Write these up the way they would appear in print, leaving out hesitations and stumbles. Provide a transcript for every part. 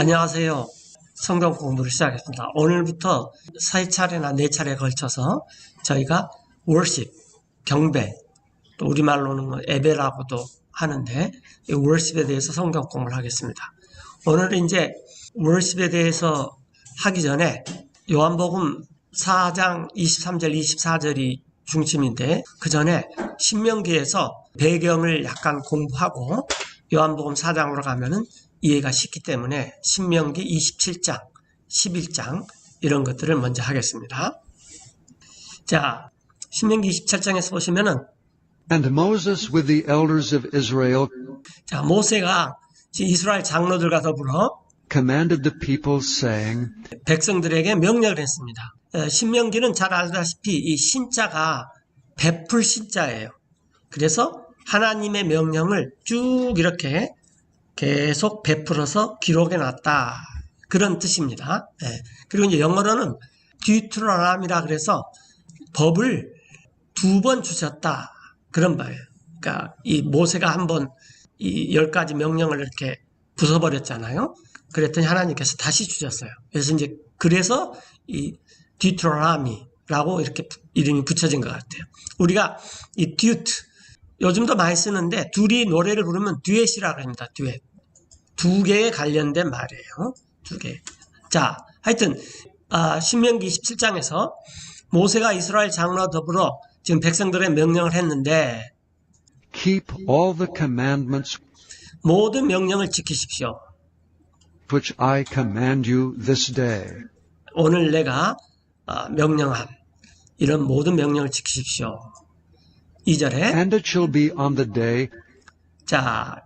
안녕하세요. 성경 공부를 시작했습니다. 오늘부터 3차례나 4차례에 걸쳐서 저희가 worship, 경배, 또 우리말로는 예배라고도 하는데 이 worship에 대해서 성경 공부를 하겠습니다. 오늘은 이제 worship에 대해서 하기 전에 요한복음 4장 23절, 24절이 중심인데 그 전에 신명기에서 배경을 약간 공부하고 요한복음 4장으로 가면은 이해가 쉽기 때문에 신명기 27장, 11장 이런 것들을 먼저 하겠습니다. 자, 신명기 27장에서 보시면은 And Moses with the elders of Israel 자, 모세가 이스라엘 장로들과 더불어 commanded the people saying, 백성들에게 명령을 했습니다. 신명기는 잘 알다시피 이 신자가 베풀 신자예요. 그래서 하나님의 명령을 쭉 이렇게 계속 베풀어서 기록해 놨다. 그런 뜻입니다. 그리고 이제 영어로는 듀트로노미라 그래서 법을 2번 주셨다. 그런 말이에요. 그러니까 이 모세가 한번 이 10가지 명령을 이렇게 부숴버렸잖아요. 그랬더니 하나님께서 다시 주셨어요. 그래서 이 듀트로노미라고 이렇게 이름이 붙여진 것 같아요. 우리가 이 듀트 요즘도 많이 쓰는데 둘이 노래를 부르면 듀엣이라고 합니다. 듀엣. 2개에 관련된 말이에요. 2개. 자, 하여튼 신명기 27장에서 모세가 이스라엘 장로와 더불어 지금 백성들의 명령을 했는데 Keep all the commandments 모든 명령을 지키십시오. which I command you this day. 오늘 내가 명령한 이런 모든 명령을 지키십시오. 2절에 And it shall be on the day 자,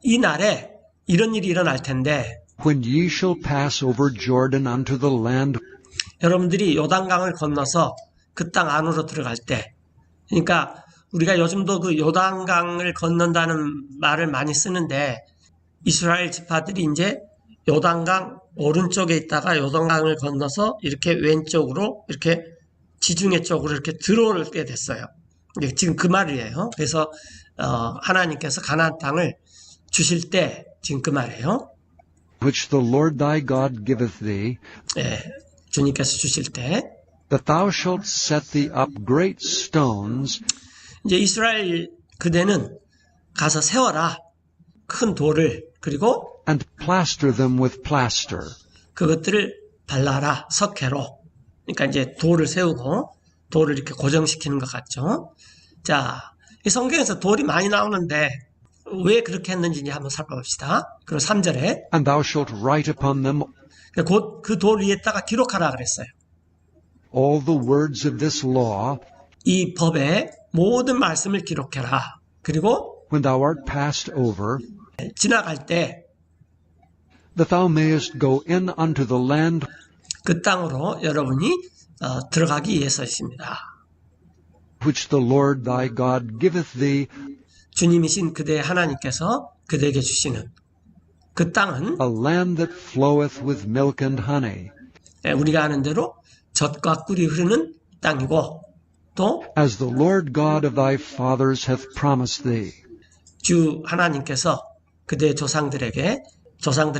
이 날에 이런 일이 일어날 텐데 when ye shall pass over Jordan unto the land 여러분들이 요단강을 건너서 그 땅 안으로 들어갈 때 그러니까 우리가 요즘도 그 요단강을 건넌다는 말을 많이 쓰는데 이스라엘 지파들이 이제 요단강 오른쪽에 있다가 요단강을 건너서 이렇게 왼쪽으로 이렇게 지중해 쪽으로 이렇게 들어오게 됐어요. 지금 그 말이에요. 그래서 하나님께서 가나안 땅을 주실 때 지금 그 말이에요. which the Lord thy God giveth thee, 주님께서 주실 때 that thou shalt set thee up great stones, 이제 이스라엘 그대는 가서 세워라. 큰 돌을 그리고 and plaster them with plaster. 그것들을 발라라. 석회로. 그러니까 이제 돌을 세우고 돌을 이렇게 고정시키는 것 같죠. 자, 이 성경에서 돌이 많이 나오는데 왜 그렇게 했는지 한번 살펴봅시다. 그리고 3절에 And thou shalt write upon them 곧 그 돌 위에다가 기록하라 그랬어요. all the words of this law, 이 법의 모든 말씀을 기록해라. 그리고 when thou art passed over, 지나갈 때 that thou mayest go in unto the land 그 땅으로 여러분이 들어가기 위해서 있습니다. which the Lord thy God giveth thee, 주님이신 그대 하나님께서 그대에게 주시는 그 땅은 a land that floweth with milk and honey, 우리가 아는 대로 젖과 꿀이 흐르는 땅이고 또 as the Lord God of thy fathers hath promised thee. 주 하나님께서 그대의 조상들의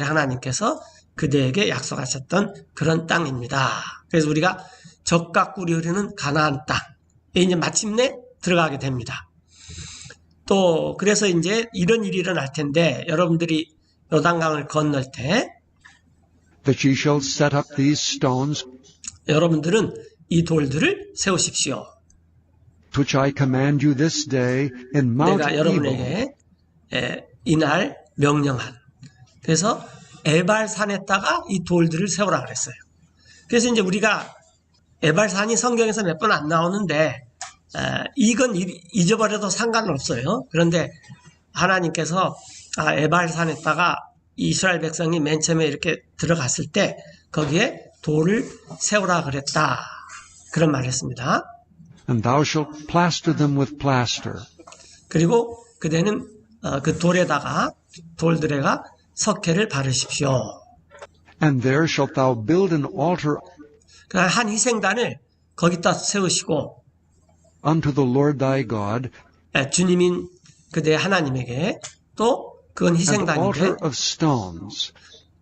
하나님께서 그대에게 약속하셨던 그런 땅입니다. 그래서 우리가 젖과 꿀이 흐르는 가나안 땅에 이제 마침내 들어가게 됩니다. 또 그래서 이제 이런 일이 일어날 텐데 여러분들이 요단강을 건널 때 That ye shall set up these stones, 여러분들은 이 돌들을 세우십시오. which I command you this day in Mount 내가 Ebal, 여러분에게 이날 명령한. 그래서 에발산에다가 이 돌들을 세우라 그랬어요. 그래서 이제 우리가 에발산이 성경에서 몇 번 안 나오는데 이건 잊어버려도 상관없어요. 그런데 하나님께서 에발산에다가 이스라엘 백성이 맨 처음에 이렇게 들어갔을 때 거기에 돌을 세우라 그랬다. 그런 말을 했습니다. and thou shalt plaster them with plaster, 그리고 그대는 그 돌들에가 석회를 바르십시오. and there shalt thou build an altar 한 희생단을 거기다 세우시고 unto the Lord thy God, 주님인 그대 하나님에게 또 그건 an 희생단인데 altar of stones,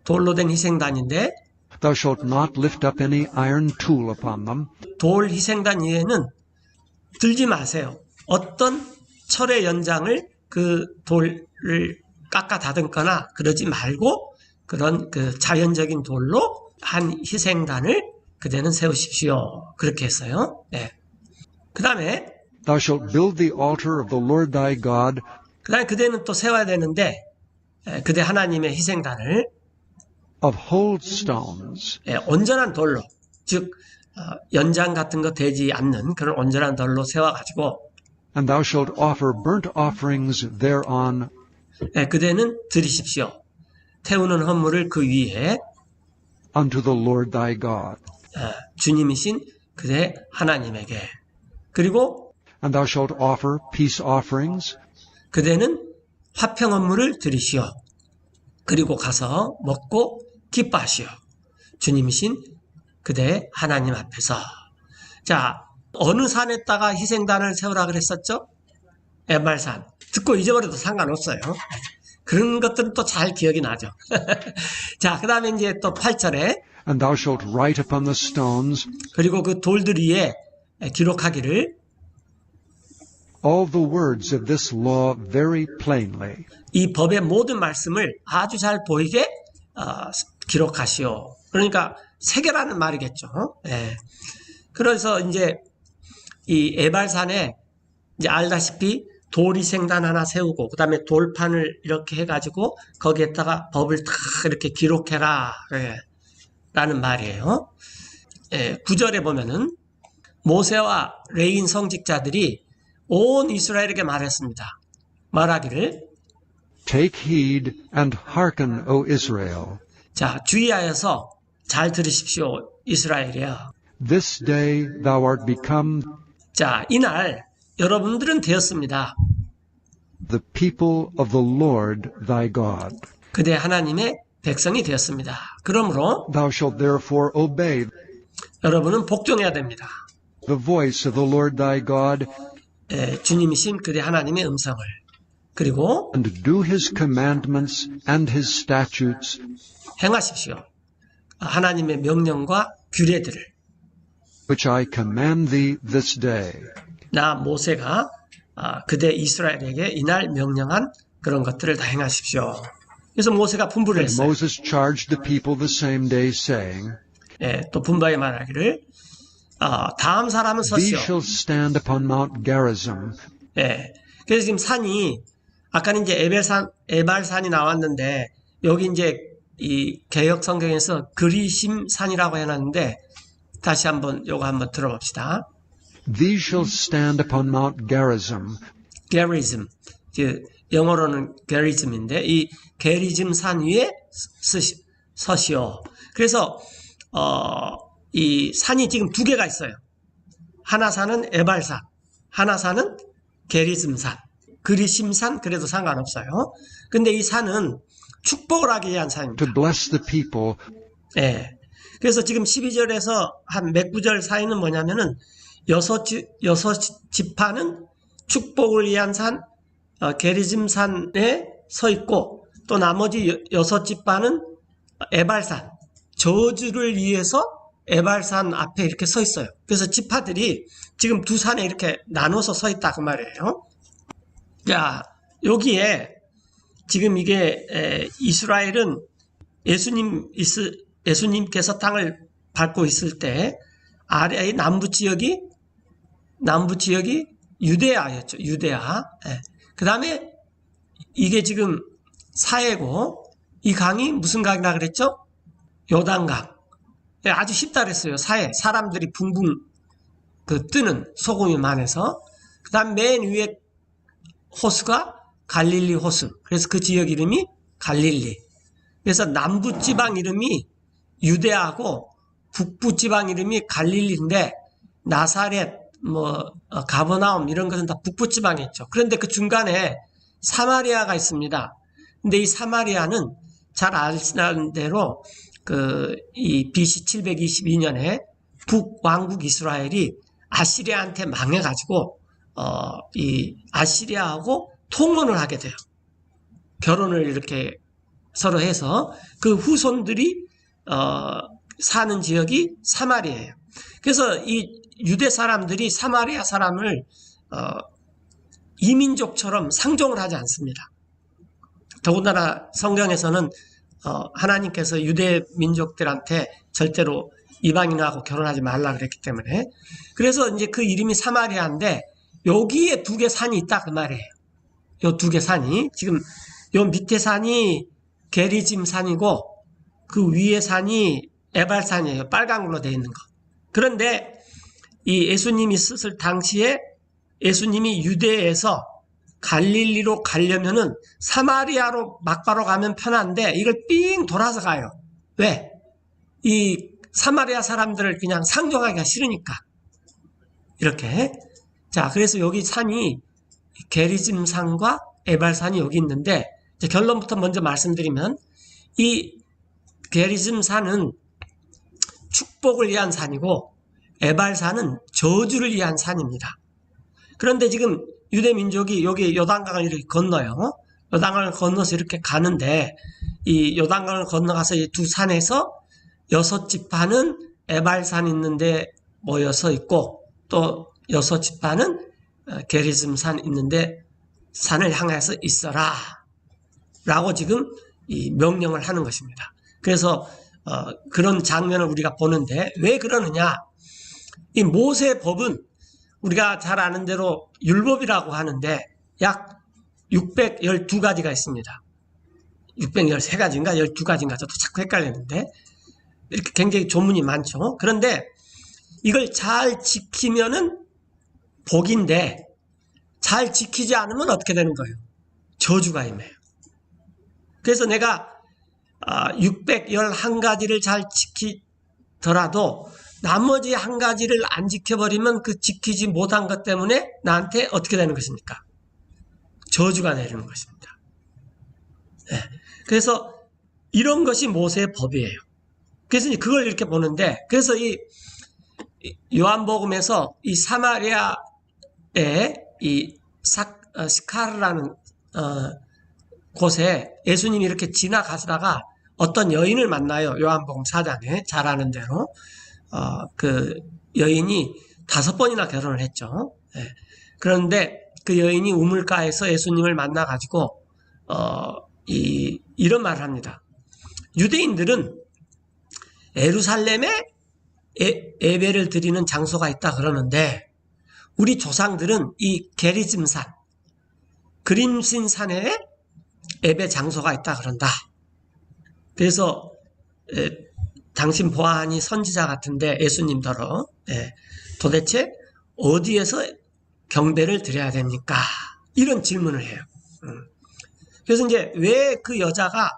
돌로 된 희생단인데 Thou shalt not lift up any iron tool upon them, 돌 희생단 위에는 들지 마세요. 어떤 철의 연장을 그 돌을 깎아 다듬거나 그러지 말고 그런 그 자연적인 돌로 한 희생단을 그대는 세우십시오. 그렇게 했어요. 네. 그 다음에 Thou shalt build the altar of the Lord thy God 그대는 또 세워야 되는데 그대 하나님의 희생단을 of whole stones, 온전한 돌로 즉 연장 같은 거 되지 않는 그런 온전한 돌로 세워가지고 and thou shalt offer burnt offerings thereon 그대는 드리십시오. 태우는 헌물을 그 위에 unto the Lord thy God. 주님이신 그대 하나님에게 그리고 And thou shalt offer peace offerings 그대는 화평 헌물을 드리시오. 그리고 가서 먹고 기뻐하시오. 주님이신 그대 하나님 앞에서. 자, 어느 산에다가 희생단을 세우라 그랬었죠? 에발산. 듣고 잊어버려도 상관없어요. 그런 것들은 또 잘 기억이 나죠. 자, 그 다음에 이제 또 8절에 and thou shalt write upon the stones 그리고 그 돌들 위에 기록하기를 all the words of this law very plainly. 이 법의 모든 말씀을 아주 잘 보이게 기록하시오. 그러니까 새겨라는 말이겠죠. 예. 그래서 이제 이 에발산에 이제 알다시피 돌희생단 하나 세우고 그 다음에 돌판을 이렇게 해가지고 거기에다가 법을 다 이렇게 기록해라 라는 말이에요. 9절에 보면은 모세와 레인 성직자들이 온 이스라엘에게 말했습니다. 말하기를 Take heed and hearken, O Israel. 자, 주의하여서 잘 들으십시오. 이스라엘이여. This day thou art become 자, 이날 여러분들은 되었습니다. the people of the Lord thy God. 그대 하나님의 백성이 되었습니다. 그러므로 Thou shalt therefore obey 여러분은 복종해야 됩니다. the voice of the Lord thy God 주님이신 그대 하나님의 음성을 그리고 and do his commandments and his statutes 행하십시오. 하나님의 명령과 규례들을 which I command thee this day. 나 모세가 그대 이스라엘에게 이날 명령한 그런 것들을 다 행하십시오. 그래서 모세가 분부를 And 했어요. Moses charged the people the same day, saying, 또 분부하게 말하기를 다음 사람은 These 서시오. shall stand upon Mount Gerizim, 그래서 지금 산이 아까는 이제 에발산이 나왔는데 여기 이제 이 개역 성경에서 그리심 산이라고 해놨는데 다시 한번 요거 한번 들어봅시다. These shall stand upon Mount Gerizim, 게리즘, 영어로는 게리즘인데 이 게리즘 산 위에 서시오. 그래서 이 산이 지금 두 개가 있어요. 하나 산은 에발산, 하나 산은 게리즘산, 그리심산 그래도 상관없어요. 근데 이 산은 축복을 하기 위한 산입니다. to bless the people, 그래서 지금 12절에서 한 몇 구절 사이는 뭐냐면은 여섯 지파는 축복을 위한 산, 게리즘산에 서 있고 또 나머지 여섯 지파는 에발산, 저주를 위해서 에발산 앞에 이렇게 서 있어요. 그래서 지파들이 지금 두 산에 이렇게 나눠서 서 있다 그 말이에요. 자, 여기에 지금 이게 이스라엘은 예수님께서 땅을 밟고 있을 때 아래의 남부 지역이 유대아였죠. 유대아. 그 다음에 이게 지금 사해고 이 강이 무슨 강이라 그랬죠? 요단강. 아주 쉽다 그랬어요. 사해. 사람들이 붕붕 뜨는 소금이 많아서. 그 다음 맨 위에 호수가 갈릴리 호수. 그래서 그 지역 이름이 갈릴리. 그래서 남부 지방 이름이 유대하고 북부 지방 이름이 갈릴리인데 나사렛, 가버나움 이런 것은 다 북부 지방에 있죠. 그런데 그 중간에 사마리아가 있습니다. 근데 이 사마리아는 잘 아시는 대로 이 BC 722년에 북왕국 이스라엘이 아시리아한테 망해가지고 이 아시리아하고 통혼을 하게 돼요. 결혼을 이렇게 서로 해서 그 후손들이 사는 지역이 사마리아예요. 그래서 이 유대 사람들이 사마리아 사람을 이민족처럼 상종을 하지 않습니다. 더군다나 성경에서는 하나님께서 유대 민족들한테 절대로 이방인하고 결혼하지 말라 그랬기 때문에, 그래서 이제 그 이름이 사마리아인데 여기에 두 개 산이 있다 그 말이에요. 요 두 개 산이, 지금 요 밑에 산이 게리짐 산이고 그 위에 산이 에발산이에요. 빨간 걸로 되어 있는 거. 그런데 이 예수님이 있을 당시에 예수님이 유대에서 갈릴리로 가려면은 사마리아로 막바로 가면 편한데 이걸 삥 돌아서 가요. 왜? 이 사마리아 사람들을 그냥 상종하기가 싫으니까. 이렇게. 자, 그래서 여기 산이 게리짐 산과 에발산이 여기 있는데, 이제 결론부터 먼저 말씀드리면 이 게리짐 산은 축복을 위한 산이고 에발산은 저주를 위한 산입니다. 그런데 지금 유대 민족이 여기 요단강을 이렇게 건너요. 요단강을 건너서 이렇게 가는데 이 요단강을 건너가서 이 두 산에서 6지파는 에발산 있는데 모여서 있고 또 6지파는 게리즘 산 있는데 산을 향해서 있어라 라고 지금 이 명령을 하는 것입니다. 그래서 그런 장면을 우리가 보는데 왜 그러느냐, 이 모세 법은 우리가 잘 아는 대로 율법이라고 하는데 약 612가지가 있습니다. 613가지인가 12가지인가 저도 자꾸 헷갈리는데 이렇게 굉장히 조문이 많죠. 그런데 이걸 잘 지키면은 복인데 잘 지키지 않으면 어떻게 되는 거예요? 저주가 임해요. 그래서 내가 611가지를 잘 지키더라도 나머지 한 가지를 안 지켜버리면 그 지키지 못한 것 때문에 나한테 어떻게 되는 것입니까? 저주가 내리는 것입니다. 네. 그래서 이런 것이 모세의 법이에요. 그래서 그걸 이렇게 보는데, 그래서 이 요한복음에서 이 사마리아의 이 시카르라는 곳에 예수님이 이렇게 지나가시다가 어떤 여인을 만나요. 요한복음 4장에 잘 아는 대로 그 여인이 5번이나 결혼을 했죠. 네. 그런데 그 여인이 우물가에서 예수님을 만나가지고 이런 말을 합니다. 유대인들은 예루살렘에 예배를 드리는 장소가 있다 그러는데 우리 조상들은 이 게리즘산, 그림신산에 예배 장소가 있다 그런다. 그래서 당신 보아하니 선지자 같은데 예수님더러 도대체 어디에서 경배를 드려야 됩니까? 이런 질문을 해요. 그래서 이제 왜 그 여자가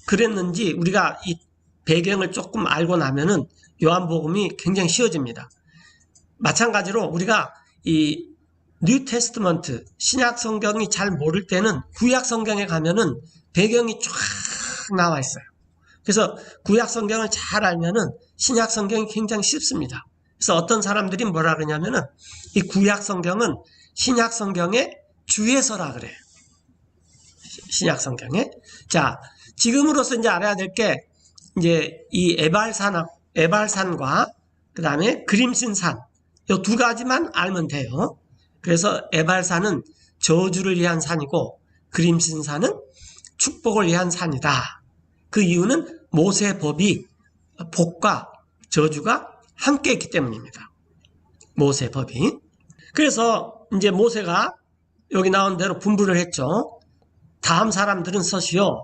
그랬는지 우리가 이 배경을 조금 알고 나면은 요한복음이 굉장히 쉬워집니다. 마찬가지로 우리가 이 뉴 테스트먼트 신약 성경이 잘 모를 때는 구약 성경에 가면은 배경이 쫙 나와 있어요. 그래서 구약 성경을 잘 알면은 신약 성경이 굉장히 쉽습니다. 그래서 어떤 사람들이 뭐라 그러냐면은 이 구약 성경은 신약 성경의 주예서라 그래요. 신약 성경에. 자, 지금으로서 이제 알아야 될 게 이제 이 에발산과 그 다음에 그림신산 이 두 가지만 알면 돼요. 그래서 에발산은 저주를 위한 산이고 그림신산은 축복을 위한 산이다. 그 이유는 모세의 법이 복과 저주가 함께 있기 때문입니다. 모세의 법이. 그래서 이제 모세가 여기 나온 대로 분부를 했죠. 다음 사람들은 서시오.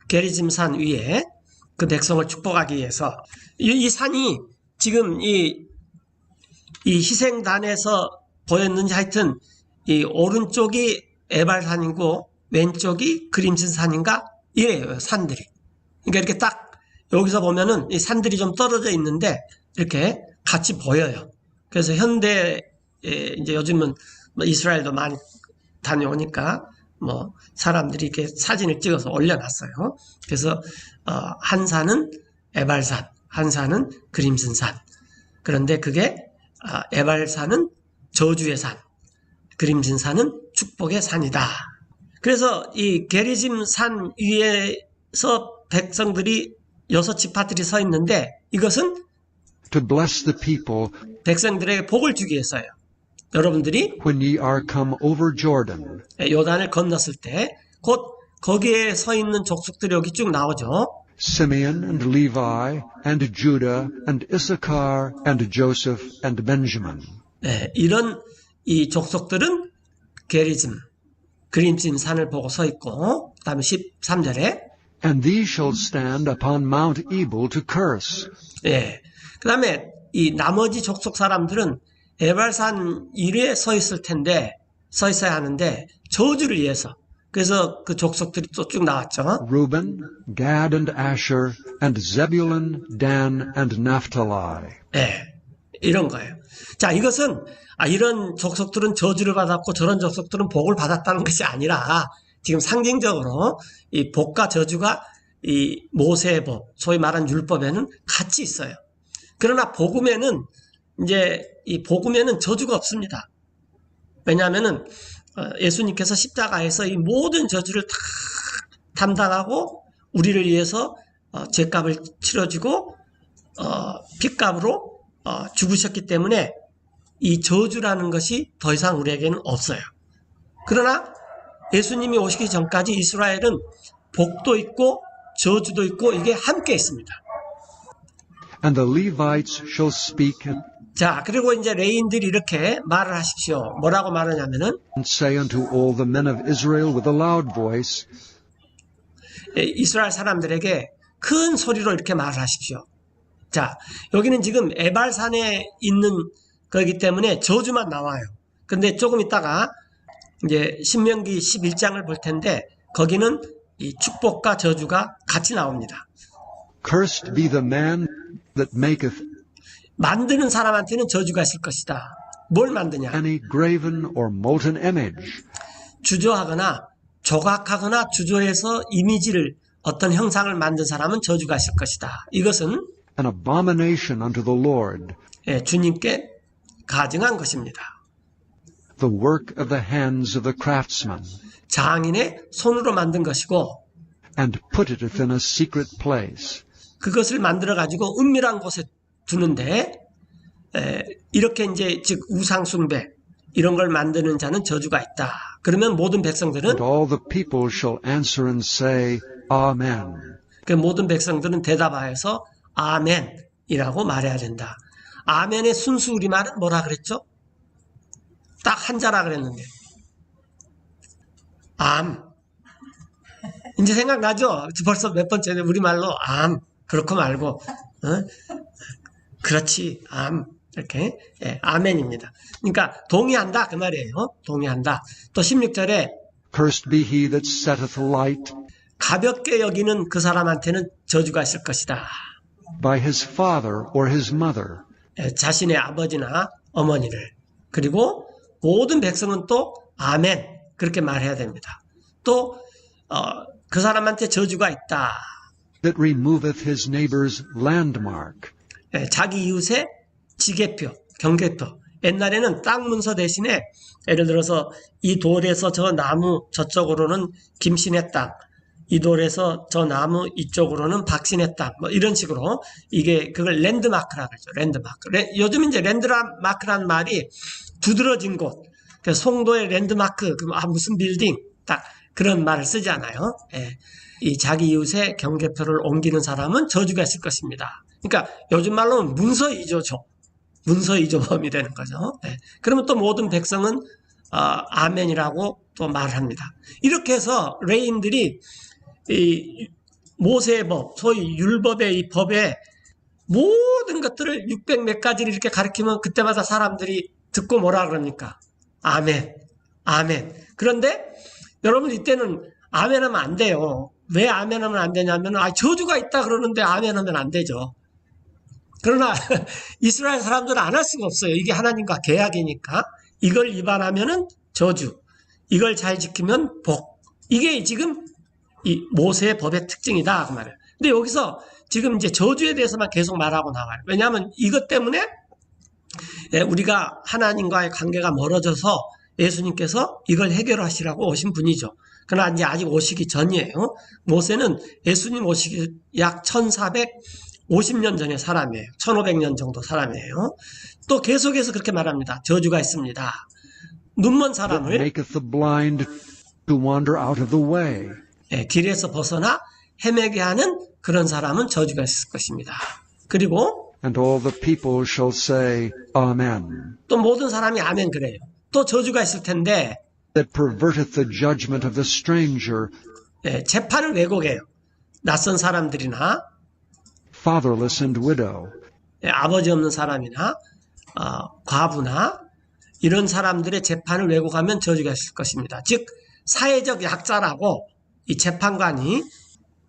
게리짐산 위에 그 백성을 축복하기 위해서. 이 산이 지금 이 희생단에서 보였는지 하여튼 이 오른쪽이 에발산이고 왼쪽이 그림신산인가 이래요. 산들이. 그러니까 이렇게 딱 여기서 보면은 이 산들이 좀 떨어져 있는데 이렇게 같이 보여요. 그래서 현대에 이제 요즘은 뭐 이스라엘도 많이 다녀오니까 뭐 사람들이 이렇게 사진을 찍어서 올려놨어요. 그래서 한 산은 에발산, 한 산은 그림신산. 그런데 그게 에발산은 저주의 산, 그림신산은 축복의 산이다. 그래서 이 게리짐 산 위에 백성들이 6지파들이 서 있는데 이것은 to bless the people 백성들에게 복을 주기 위해서예요. 여러분들이 when ye are come over Jordan, 요단을 건넜을 때 곧 거기에 서 있는 족속들이 여기 쭉 나오죠. Simeon and Levi and Judah and Issachar and Joseph and Benjamin. 이런 이 족속들은 게리즘, 그림짐 산을 보고 서 있고, 그 다음에 13절에 And these shall stand upon Mount Ebal to curse. 그 다음에 이 나머지 족속 사람들은 에발산 위에 서 있을 텐데, 서 있어야 하는데, 저주를 위해서. 그래서 그 족속들이 또 쭉 나왔죠. Reuben, Gad and Asher, and Zebulun, Dan and Naphtali. 이런 거예요. 자, 이것은, 이런 족속들은 저주를 받았고 저런 족속들은 복을 받았다는 것이 아니라, 지금 상징적으로 이 복과 저주가 이 모세의 법, 소위 말하는 율법에는 같이 있어요. 그러나 복음에는 이제 이 복음에는 저주가 없습니다. 왜냐하면은 예수님께서 십자가에서 이 모든 저주를 다 담당하고 우리를 위해서 죄값을 치러주고 핏값으로 죽으셨기 때문에 이 저주라는 것이 더 이상 우리에게는 없어요. 그러나 예수님이 오시기 전까지 이스라엘은 복도 있고 저주도 있고 이게 함께 있습니다. And the Levites shall speak 자, 그리고 이제 레인들이 이렇게 말을 하십시오. 뭐라고 말하냐면은 and say unto all the men of Israel with a loud voice, 이스라엘 사람들에게 큰 소리로 이렇게 말을 하십시오. 자, 여기는 지금 에발산에 있는 거기 때문에 저주만 나와요. 근데 조금 있다가 이제 신명기 11장을 볼 텐데 거기는 이 축복과 저주가 같이 나옵니다. Cursed be the man that maketh 만드는 사람한테는 저주가 있을 것이다. 뭘 만드냐? any graven or molten image, 주조하거나 조각하거나 주조해서 이미지를 어떤 형상을 만든 사람은 저주가 있을 것이다. 이것은 an abomination unto the Lord, 주님께 가증한 것입니다. the work of the hands of the craftsman, 장인의 손으로 만든 것이고 and putteth in a secret place. 그것을 만들어 가지고 은밀한 곳에 두는데 이렇게 이제 즉 우상 숭배 이런 걸 만드는 자는 저주가 있다. 그러면 모든 백성들은 And all the people shall answer and say, Amen. 그 모든 백성들은 대답하여서 아멘이라고 말해야 된다. 아멘의 순수 우리말은 뭐라 그랬죠? 딱 한자라 그랬는데 암. 이제 생각나죠? 벌써 몇 번째네 우리말로 암. 그렇고 말고 그렇지 암. 이렇게 아멘입니다. 그러니까 동의한다 그 말이에요. 동의한다. 또 16절에 Cursed be he that setteth light 가볍게 여기는 그 사람한테는 저주가 있을 것이다. by his father or his mother. 자신의 아버지나 어머니를. 그리고 모든 백성은 또 아멘 그렇게 말해야 됩니다. 또 그 사람한테 저주가 있다. That removeth his neighbor's landmark. 자기 이웃의 지게표, 경계표. 옛날에는 땅 문서 대신에 예를 들어서 이 돌에서 저 나무 저쪽으로는 김신의 땅, 이 돌에서 저 나무 이쪽으로는 박신의 땅, 뭐 이런 식으로 이게 그걸 랜드마크라고 하죠. 랜드마크. 요즘 이제 랜드마크란 말이 두드러진 곳. 그래서 송도의 랜드마크, 무슨 빌딩, 딱 그런 말을 쓰지 않아요. 이 자기 이웃의 경계표를 옮기는 사람은 저주가 있을 것입니다. 그러니까 요즘 말로는 문서이조죠. 문서이조범이 되는 거죠. 그러면 또 모든 백성은 아멘이라고 또 말합니다. 이렇게 해서 레인들이 이 모세의 법, 소위 율법의 이 법의 모든 것들을 600 몇 가지를 이렇게 가르치면 그때마다 사람들이 듣고 뭐라 그럽니까? 아멘, 아멘. 그런데 여러분 이때는 아멘하면 안 돼요. 왜 아멘하면 안 되냐면 저주가 있다 그러는데 아멘하면 안 되죠. 그러나 이스라엘 사람들은 안 할 수가 없어요. 이게 하나님과 계약이니까. 이걸 위반하면은 저주, 이걸 잘 지키면 복. 이게 지금 이 모세의 법의 특징이다 그 말이에요. 근데 여기서 지금 이제 저주에 대해서만 계속 말하고 나와요. 왜냐하면 이것 때문에 우리가 하나님과의 관계가 멀어져서 예수님께서 이걸 해결하시라고 오신 분이죠. 그러나 이제 아직 오시기 전이에요. 모세는 예수님 오시기 약 1450년 전의 사람이에요. 1500년 정도 사람이에요. 또 계속해서 그렇게 말합니다. 저주가 있습니다. 눈먼 that 사람을 maketh the blind to wander out of the way, 길에서 벗어나 헤매게 하는 그런 사람은 저주가 있을 것입니다. 그리고 and all the people shall say, Amen. 또 모든 사람이 아멘 그래요. 또 저주가 있을 텐데 That perverteth the judgment of the stranger, 재판을 왜곡해요. 낯선 사람들이나 fatherless and widow, 아버지 없는 사람이나 과부나 이런 사람들의 재판을 왜곡하면 저주가 있을 것입니다. 즉 사회적 약자라고 이 재판관이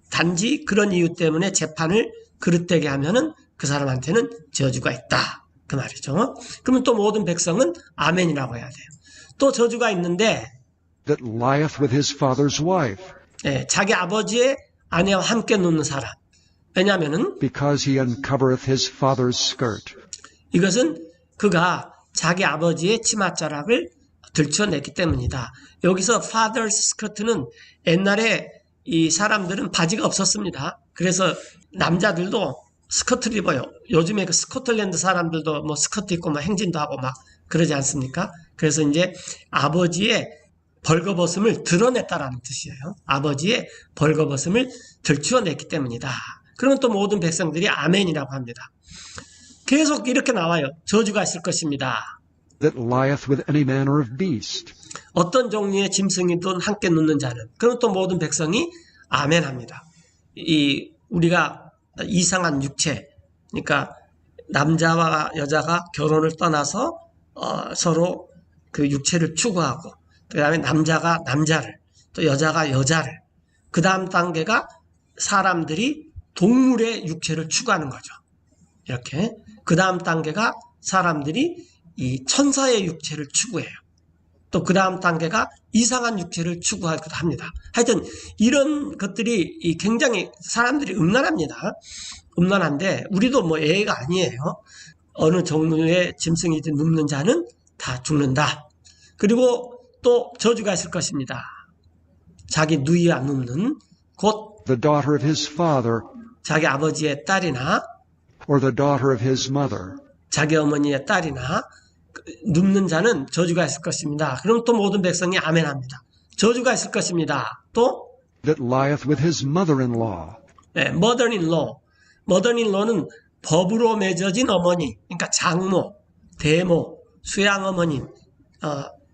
단지 그런 이유 때문에 재판을 그릇되게 하면은 그 사람한테는 저주가 있다. 그 말이죠. 그러면 또 모든 백성은 아멘이라고 해야 돼요. 또 저주가 있는데 that lieth with his father's wife, 자기 아버지의 아내와 함께 눕는 사람. 왜냐하면은 because he uncovereth his father's skirt. 이것은 그가 자기 아버지의 치맛자락을 들춰냈기 때문이다. 여기서 father's skirt는 옛날에 이 사람들은 바지가 없었습니다. 그래서 남자들도 스커트를 입어요. 요즘에 그 스코틀랜드 사람들도 뭐 스커트 입고 막 행진도 하고 막 그러지 않습니까? 그래서 이제 아버지의 벌거벗음을 드러냈다라는 뜻이에요. 아버지의 벌거벗음을 들추어냈기 때문이다. 그러면 또 모든 백성들이 아멘이라고 합니다. 계속 이렇게 나와요. 저주가 있을 것입니다. That lieth with any manner of beast, 어떤 종류의 짐승이든 함께 눕는 자는. 그럼 또 모든 백성이 아멘합니다. 우리가 이상한 육체, 그러니까 남자와 여자가 결혼을 떠나서 서로 그 육체를 추구하고, 그 다음에 남자가 남자를, 또 여자가 여자를, 그 다음 단계가 사람들이 동물의 육체를 추구하는 거죠. 이렇게. 그 다음 단계가 사람들이 이 천사의 육체를 추구해요. 또 그 다음 단계가 이상한 육체를 추구하기도 합니다. 하여튼 이런 것들이 굉장히 사람들이 음란합니다. 음란한데 우리도 뭐 예외가 아니에요. 어느 종류의 짐승이든 눕는 자는 다 죽는다. 그리고 또 저주가 있을 것입니다. 자기 누이와 눕는 곧 the daughter of his father, 자기 아버지의 딸이나 or the daughter of his mother, 자기 어머니의 딸이나 눕는 자는 저주가 있을 것입니다. 그럼 또 모든 백성이 아멘합니다. 저주가 있을 것입니다. 또 that lieth with his mother-in-law, mother-in-law. mother-in-law는 법으로 맺어진 어머니, 그러니까 장모, 대모, 수양어머님,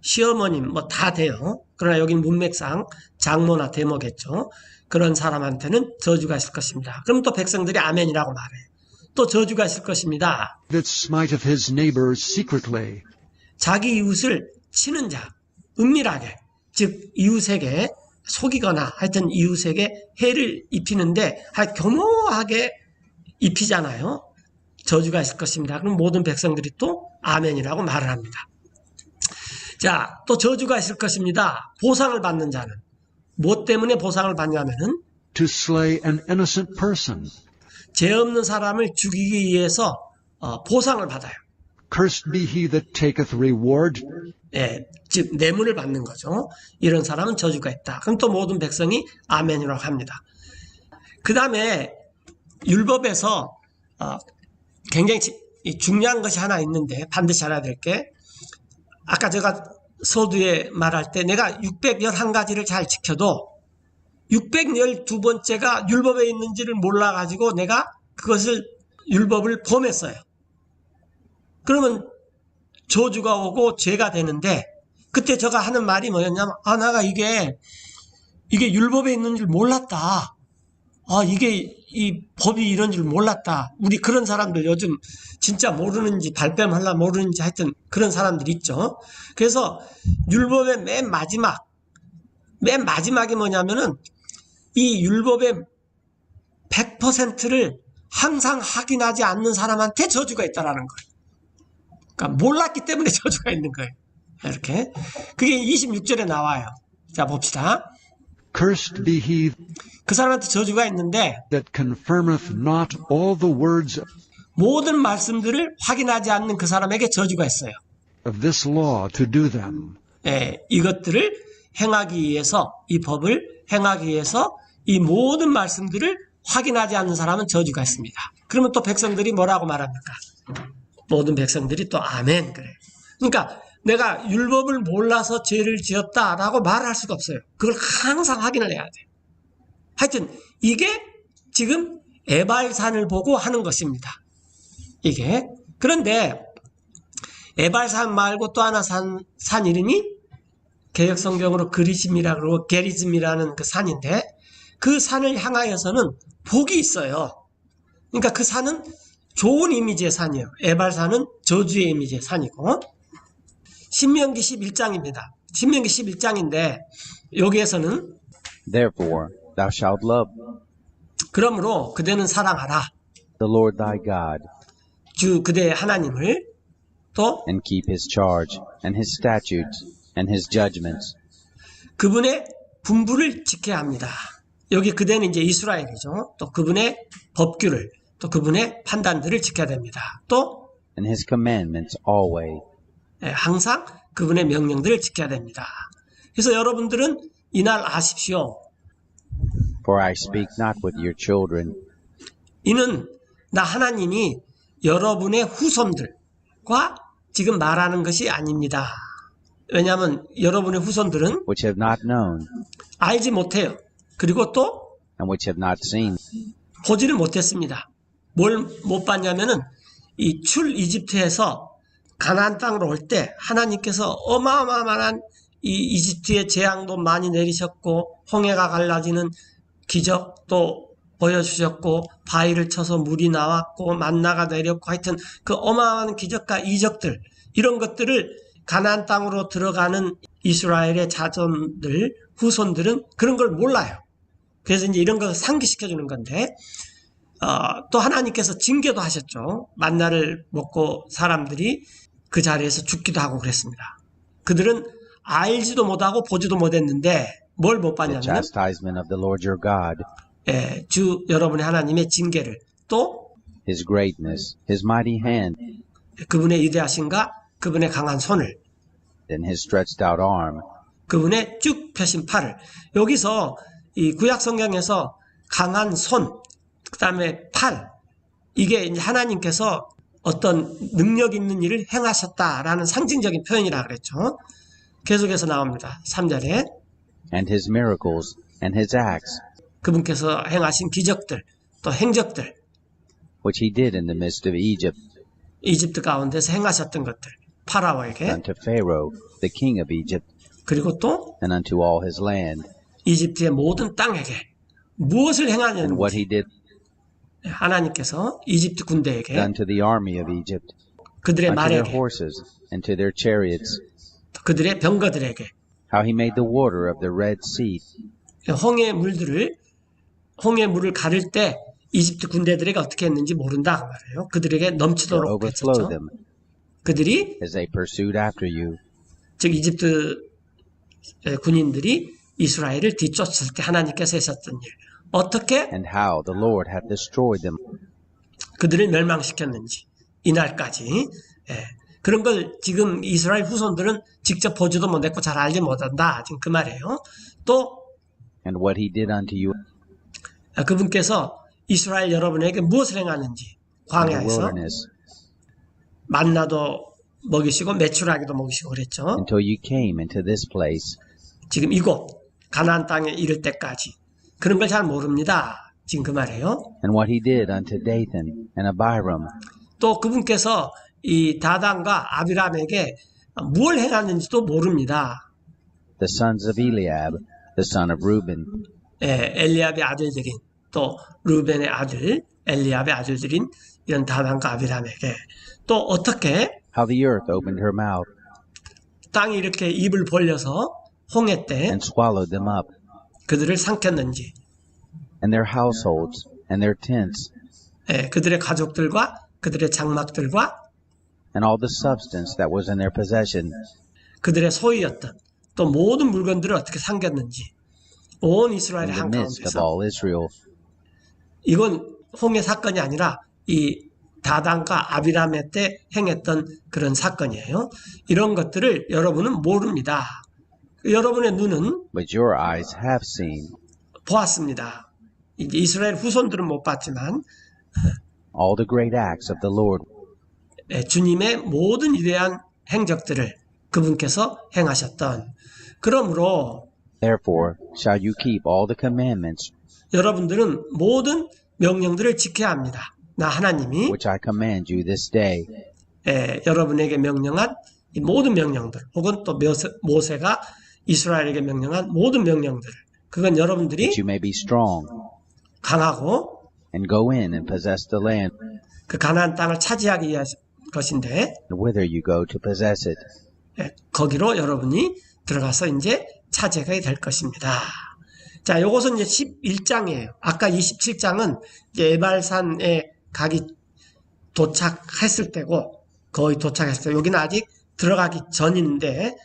시어머님 뭐 다 돼요. 그러나 여기는 문맥상 장모나 대모겠죠. 그런 사람한테는 저주가 있을 것입니다. 그럼 또 백성들이 아멘이라고 말해요. 또 저주가 있을 것입니다. that smiteth his neighbor secretly, 자기 이웃을 치는 자, 은밀하게, 즉 이웃에게 속이거나 하여튼 이웃에게 해를 입히는데 교묘하게 입히잖아요. 저주가 있을 것입니다. 그럼 모든 백성들이 또 아멘이라고 말을 합니다. 자, 또 저주가 있을 것입니다. 보상을 받는 자는 무엇 때문에 보상을 받냐면은 to slay an innocent person. 죄 없는 사람을 죽이기 위해서 보상을 받아요. Cursed be he that taketh reward, 즉 뇌물을 받는 거죠. 이런 사람은 저주가 있다. 그럼 또 모든 백성이 아멘이라고 합니다. 그 다음에 율법에서 굉장히 중요한 것이 하나 있는데 반드시 알아야 될 게, 아까 제가 서두에 말할 때 내가 611가지를 잘 지켜도 612번째가 율법에 있는지를 몰라가지고 내가 그것을 율법을 범했어요. 그러면 저주가 오고 죄가 되는데, 그때 제가 하는 말이 뭐였냐면, 내가 이게 율법에 있는 줄 몰랐다. 이게 이 법이 이런 줄 몰랐다. 우리 그런 사람들 요즘 진짜 모르는지 발뺌하려 모르는지 하여튼 그런 사람들 있죠. 그래서 율법의 맨 마지막이 뭐냐면은 이 율법의 100%를 항상 확인하지 않는 사람한테 저주가 있다라는 거예요. 그러니까 몰랐기 때문에 저주가 있는 거예요. 이렇게. 그게 26절에 나와요. 자, 봅시다. cursed be he 그 사람한테 저주가 있는데 that confirmeth not all the words 모든 말씀들을 확인하지 않는 그 사람에게 저주가 있어요. of this law to do them. 이것들을 행하기 위해서 이 법을 행하기 위해서 이 모든 말씀들을 확인하지 않는 사람은 저주가 있습니다. 그러면 또 백성들이 뭐라고 말합니까? 모든 백성들이 또 아멘 그래요. 그러니까 내가 율법을 몰라서 죄를 지었다라고 말할 수가 없어요. 그걸 항상 확인을 해야 돼요. 하여튼 이게 지금 에발산을 보고 하는 것입니다. 이게. 그런데 에발산 말고 또 하나 산 이름이 개역성경으로 그리심이라고 그러고 게리즘이라는 그 산인데 그 산을 향하여서는 복이 있어요. 그러니까 그 산은 좋은 이미지의 산이에요. 에발산은 저주의 이미지의 산이고 신명기 11장입니다. 신명기 11장인데 여기에서는 Therefore thou shalt love 그러므로 그대는 사랑하라. the Lord thy God, 주 그대의 하나님을 또 and keep his charge, and his statutes, and his judgments, 그분의 분부를 지켜야 합니다. 여기 그대는 이제 이스라엘이죠. 또 그분의 법규를 또 그분의 판단들을 지켜야 됩니다. 또 and his commandments always. 항상 그분의 명령들을 지켜야 됩니다. 그래서 여러분들은 이날 아십시오. For I speak not with your children, 이는 나 하나님이 여러분의 후손들과 지금 말하는 것이 아닙니다. 왜냐하면 여러분의 후손들은 which have not known, 알지 못해요. 그리고 또 and which have not seen, 보지를 못했습니다. 뭘 못 봤냐면은 이 출 이집트에서 가나안 땅으로 올 때 하나님께서 어마어마한 이 이집트의 재앙도 많이 내리셨고 홍해가 갈라지는 기적도 보여주셨고 바위를 쳐서 물이 나왔고 만나가 내렸고 하여튼 그 어마어마한 기적과 이적들 이런 것들을 가나안 땅으로 들어가는 이스라엘의 자손들 후손들은 그런 걸 몰라요. 그래서 이제 이런 걸 상기시켜 주는 건데 또 하나님께서 징계도 하셨죠. 만나를 먹고 사람들이 그 자리에서 죽기도 하고 그랬습니다. 그들은 알지도 못하고 보지도 못했는데 뭘 못 the 봤냐면 chastisement of the Lord your God, 주 여러분의 하나님의 징계를 또 his greatness, his mighty hand, 그분의 위대하심과 그분의 강한 손을 and his stretched out arm, 그분의 쭉 펴신 팔을 여기서 이 구약 성경에서 강한 손 그다음에 팔 이게 이제 하나님께서 어떤 능력 있는 일을 행하셨다라는 상징적인 표현이라 그랬죠. 계속해서 나옵니다. 3절에 and his miracles, and his acts, 그분께서 행하신 기적들 또 행적들 which he did in the midst of Egypt, 이집트 가운데서 행하셨던 것들 파라오에게 unto Pharaoh, the king of Egypt, 그리고 또 and unto all his land, 이집트의 모든 땅에게 무엇을 and what 행하는지 he did 하나님께서 이집트 군대에게 unto the army of Egypt, 그들의 unto their 말에게 horses, and to their chariots, 그들의 병거들에게 how he made the water of the Red Sea, 홍해 물을 가를 때 이집트 군대들에게 어떻게 했는지 모른다 그 말이에요. 그들에게 to 넘치도록 overflow 했었죠. them, 그들이 as they pursued after you, 즉 이집트 군인들이 이스라엘을 뒤쫓을 때 하나님께서 하셨던 일 어떻게 and how the Lord hath destroyed them, 그들을 멸망시켰는지 이날까지 그런 걸 지금 이스라엘 후손들은 직접 보지도 못했고 잘 알지 못한다 지금 그 말이에요. 또 and what he did unto you 그분께서 이스라엘 여러분에게 무엇을 행하는지 in the 광야에서 wilderness, 만나도 먹이시고 메추라기도 먹이시고 그랬죠. until you came into this place, 지금 이곳 가나안 땅에 이를 때까지 그런 걸 잘 모릅니다. 지금 그 말이에요. and what he did unto Dathan and Abiram, 또 그분께서 이 다단과 아비람에게 무엇을 행하는지도 모릅니다. the sons of Eliab, the son of Reuben, 엘리압의 아들들인 또 루벤의 아들 엘리압의 아들들인 이런 다단과 아비람에게 또 어떻게 how the earth opened her mouth 땅이 이렇게 입을 벌려서 홍해 때 and swallowed them up, 그들을 삼켰는지 and their households and their tents, 그들의 가족들과 그들의 장막들과 and all the substance that was in their possession, 그들의 소유였던 또 모든 물건들을 어떻게 삼겼는지 온 in 이스라엘의 the midst of 한가운데서 all Israel, 이건 홍해 사건이 아니라 이 다단과 아비람의 때 행했던 그런 사건이에요. 이런 것들을 여러분은 모릅니다. 여러분의 눈은 but your eyes have seen 보았습니다. 이제 이스라엘 후손들은 못 봤지만 all the great acts of the Lord, 주님의 모든 위대한 행적들을 그분께서 행하셨던. 그러므로 therefore shall you keep all the commandments 여러분들은 모든 명령들을 지켜야 합니다. 나 하나님이 which I command you this day, 여러분에게 명령한 이 모든 명령들, 혹은 또 모세가 이스라엘에게 명령한 모든 명령들, 그건 여러분들이 that you may be strong 강하고 and go in and possess the land 그 가나안 땅을 차지하기 위한 것인데, whither you go to possess it. 거기로 여러분이 들어가서 이제 차지하게 될 것입니다. 자, 요것은 이제 11장이에요. 아까 27장은 이제 에발산에 가기 도착했을 때고, 거의 도착했을 때, 여기는 아직 들어가기 전인데,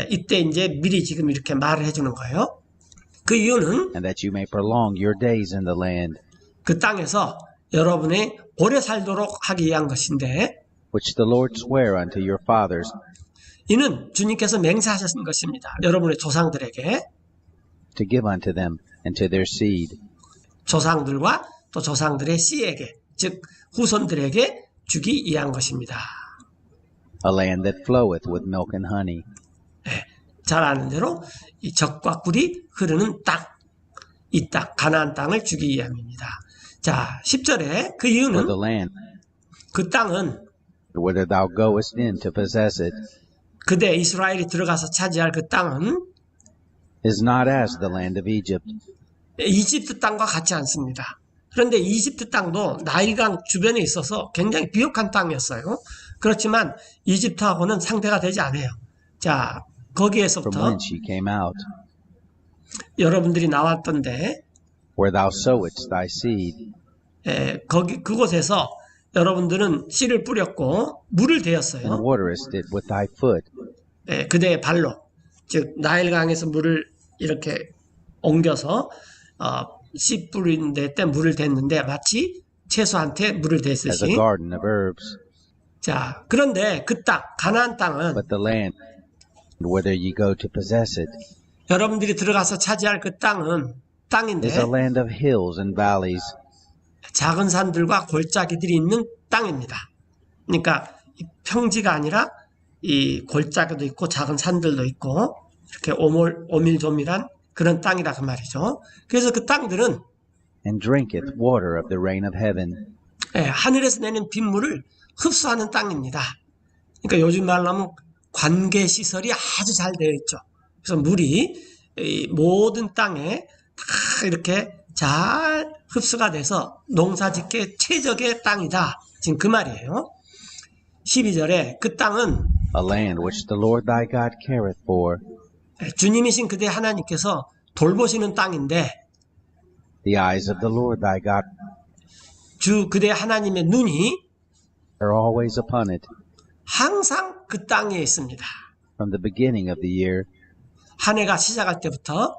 이때 이제 미리 지금 이렇게 말을 해주는 거예요. 그 이유는 And that you may prolong your days in the land 그 땅에서 여러분이 오래 살도록 하기 위한 것인데, which the Lord sware unto your fathers 이는 주님께서 맹세하셨던 것입니다. 여러분의 조상들에게, to give unto them and to their seed, 조상들과 또 조상들의 씨에게, 즉 후손들에게 주기 위한 것입니다. a land that floweth with milk and honey. 잘 아는 대로 이 젖과 꿀이 흐르는 땅, 이 땅, 가나안 땅을 주기 위함입니다. 자, 10절에 그 For 이유는 the land 그 땅은 whither thou goest in to possess it 그대 이스라엘이 들어가서 차지할 그 땅은 is not as the land of Egypt, 이집트 땅과 같지 않습니다. 그런데 이집트 땅도 나일강 주변에 있어서 굉장히 비옥한 땅이었어요. 그렇지만 이집트하고는 상대가 되지 않아요. 자, from 거기에서부터 whence ye came out, 여러분들이 나왔던데, where thou sowest thy seed, 그곳에서 여러분들은 씨를 뿌렸고 물을 and 대었어요. waterest it with thy foot, 그대의 발로, 즉 나일강에서 물을 이렇게 옮겨서 씨 뿌린 데 때 물을 댔는데 마치 채소한테 물을 as a 댔듯이. garden of herbs. 자, 그런데 그 땅, 가나안 땅은 But the land whither ye go to possess it 여러분들이 들어가서 차지할 그 땅은 땅인데 is a land of hills and valleys, 작은 산들과 골짜기들이 있는 땅입니다. 그러니까 이 평지가 아니라 이 골짜기도 있고 작은 산들도 있고 이렇게 오밀조밀한 그런 땅이라 그 말이죠. 그래서 그 땅들은 and drinketh water of the rain of heaven. 하늘에서 내는 빗물을 흡수하는 땅입니다. 그러니까 요즘 말로 하면 관계 시설이 아주 잘 되어 있죠. 그래서 물이 이 모든 땅에 다 이렇게 잘 흡수가 돼서 농사 짓기에 최적의 땅이다. 지금 그 말이에요. 12절에 그 땅은 A land which the Lord thy God careth for. 주님이신 그대 하나님께서 돌보시는 땅인데 The eyes of the Lord thy God 주 그대 하나님의 눈이 are always upon it, 항상 그 땅에 있습니다. from the beginning of the year 한 해가 시작할 때부터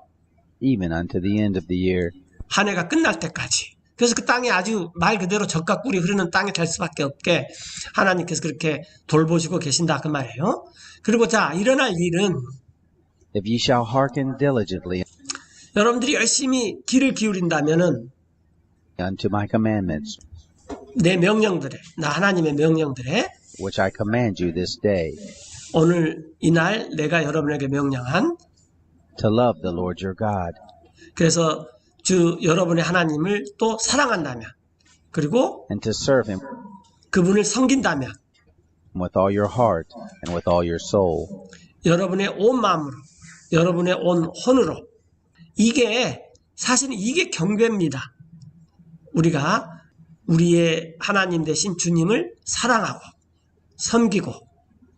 even unto the end of the year. 한 해가 끝날 때까지. 그래서 그 땅이 아주 말 그대로 젖과 꿀이 흐르는 땅이 될 수밖에 없게 하나님께서 그렇게 돌보시고 계신다 그 말이에요. 그리고 자, 일어날 일은 If ye shall hearken diligently 여러분들이 열심히 귀를 기울인다면은 unto my commandments, 내 명령들에, 나 하나님의 명령들에 which I command you this day, 오늘 이날 내가 여러분에게 명령한, to love the Lord your God, 그래서 주 여러분의 하나님을 또 사랑한다면, 그리고 and to serve him 그분을 섬긴다면 with all your heart and with all your soul, 여러분의 온 마음으로, 여러분의 온 혼으로, 이게 사실은 이게 경배입니다. 우리가 우리의 하나님 대신 주님을 사랑하고 섬기고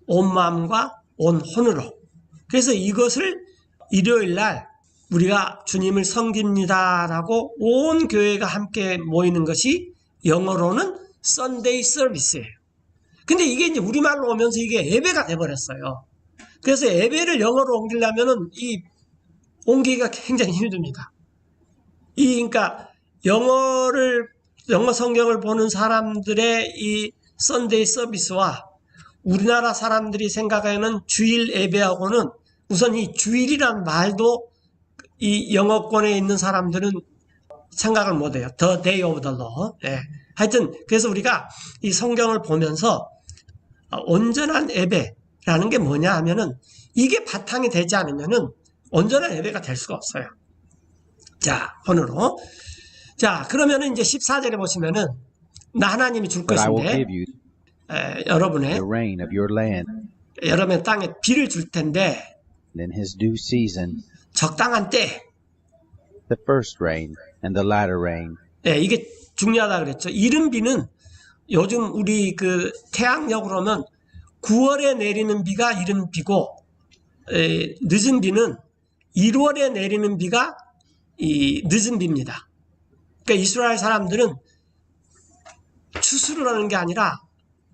온 마음과 온 혼으로. 그래서 이것을 일요일 날 우리가 주님을 섬깁니다라고 온 교회가 함께 모이는 것이 영어로는 Sunday Service예요. 근데 이게 이제 우리말로 오면서 이게 예배가 돼버렸어요. 그래서 예배를 영어로 옮기려면은 이 옮기기가 굉장히 힘듭니다. 그러니까 영어 성경을 보는 사람들의 이 썬데이 서비스와 우리나라 사람들이 생각하는 주일 예배하고는 우선 이 주일이란 말도 이 영어권에 있는 사람들은 생각을 못해요. The day of the Lord. 예. 하여튼 그래서 우리가 이 성경을 보면서 온전한 예배라는 게 뭐냐 하면은 이게 바탕이 되지 않으면은 온전한 예배가 될 수가 없어요. 자, 오늘로. 자, 그러면은 이제 14절에 보시면은 나 하나님이 줄 But I will 것인데 give you 여러분의 the rain of your land 여러분의 땅에 비를 줄 텐데 in his due season, 적당한 때 the first rain and the latter rain. 예, 이게 중요하다 그랬죠. 이른 비는 요즘 우리 그 태양력으로 하면 9월에 내리는 비가 이른 비고 늦은 비는 1월에 내리는 비가 이 늦은 비입니다. 그러니까 이스라엘 사람들은 추수를 하는 게 아니라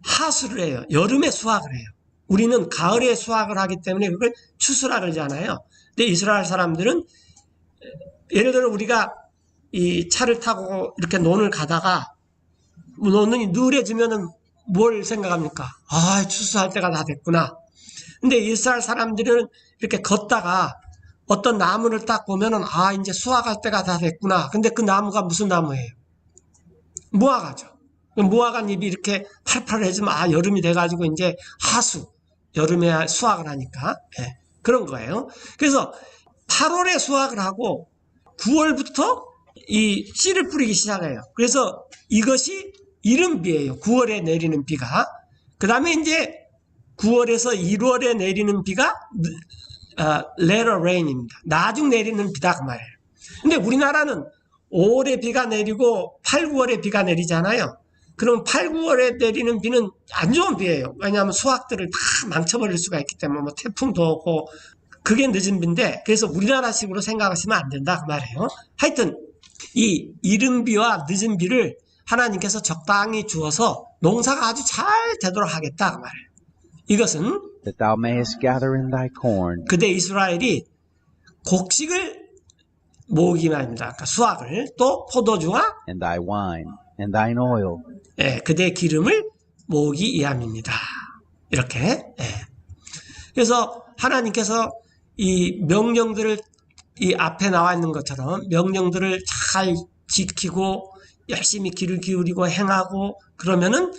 하수를 해요. 여름에 수확을 해요. 우리는 가을에 수확을 하기 때문에 그걸 추수라 그러잖아요. 근데 이스라엘 사람들은 예를 들어 우리가 이 차를 타고 이렇게 논을 가다가 논이 누래지면은 뭘 생각합니까? 아, 추수할 때가 다 됐구나. 근데 이스라엘 사람들은 이렇게 걷다가 어떤 나무를 딱 보면은 아, 이제 수확할 때가 다 됐구나. 근데 그 나무가 무슨 나무예요? 무화과죠. 무화과 잎이 이렇게 팔팔해지면 아, 여름이 돼가지고 이제 하수, 여름에 수확을 하니까 예, 그런 거예요. 그래서 8월에 수확을 하고 9월부터 이 씨를 뿌리기 시작해요. 그래서 이것이 이른 비예요. 9월에 내리는 비가. 그 다음에 이제 9월에서 1월에 내리는 비가 later rain입니다. 나중 내리는 비다 그 말이에요. 근데 우리나라는 5월에 비가 내리고 8, 9월에 비가 내리잖아요. 그럼 8, 9월에 내리는 비는 안 좋은 비예요. 왜냐하면 수확들을 다 망쳐버릴 수가 있기 때문에 뭐 태풍도 오고 그게 늦은 비인데 그래서 우리나라식으로 생각하시면 안 된다 그 말이에요. 하여튼 이 이른 비와 늦은 비를 하나님께서 적당히 주어서 농사가 아주 잘 되도록 하겠다 그 말이에요. 이것은 that thou mayest gather in thy corn, 그대 이스라엘이 곡식을 모으기만 합니다. 그러니까 수확을 또 포도주와 and thy wine, and thine oil, 예, 그대의 기름을 모으기 위함입니다. 이렇게. 예. 그래서 하나님께서 이 명령들을 이 앞에 나와 있는 것처럼 명령들을 잘 지키고 열심히 귀를 기울이고 행하고 그러면은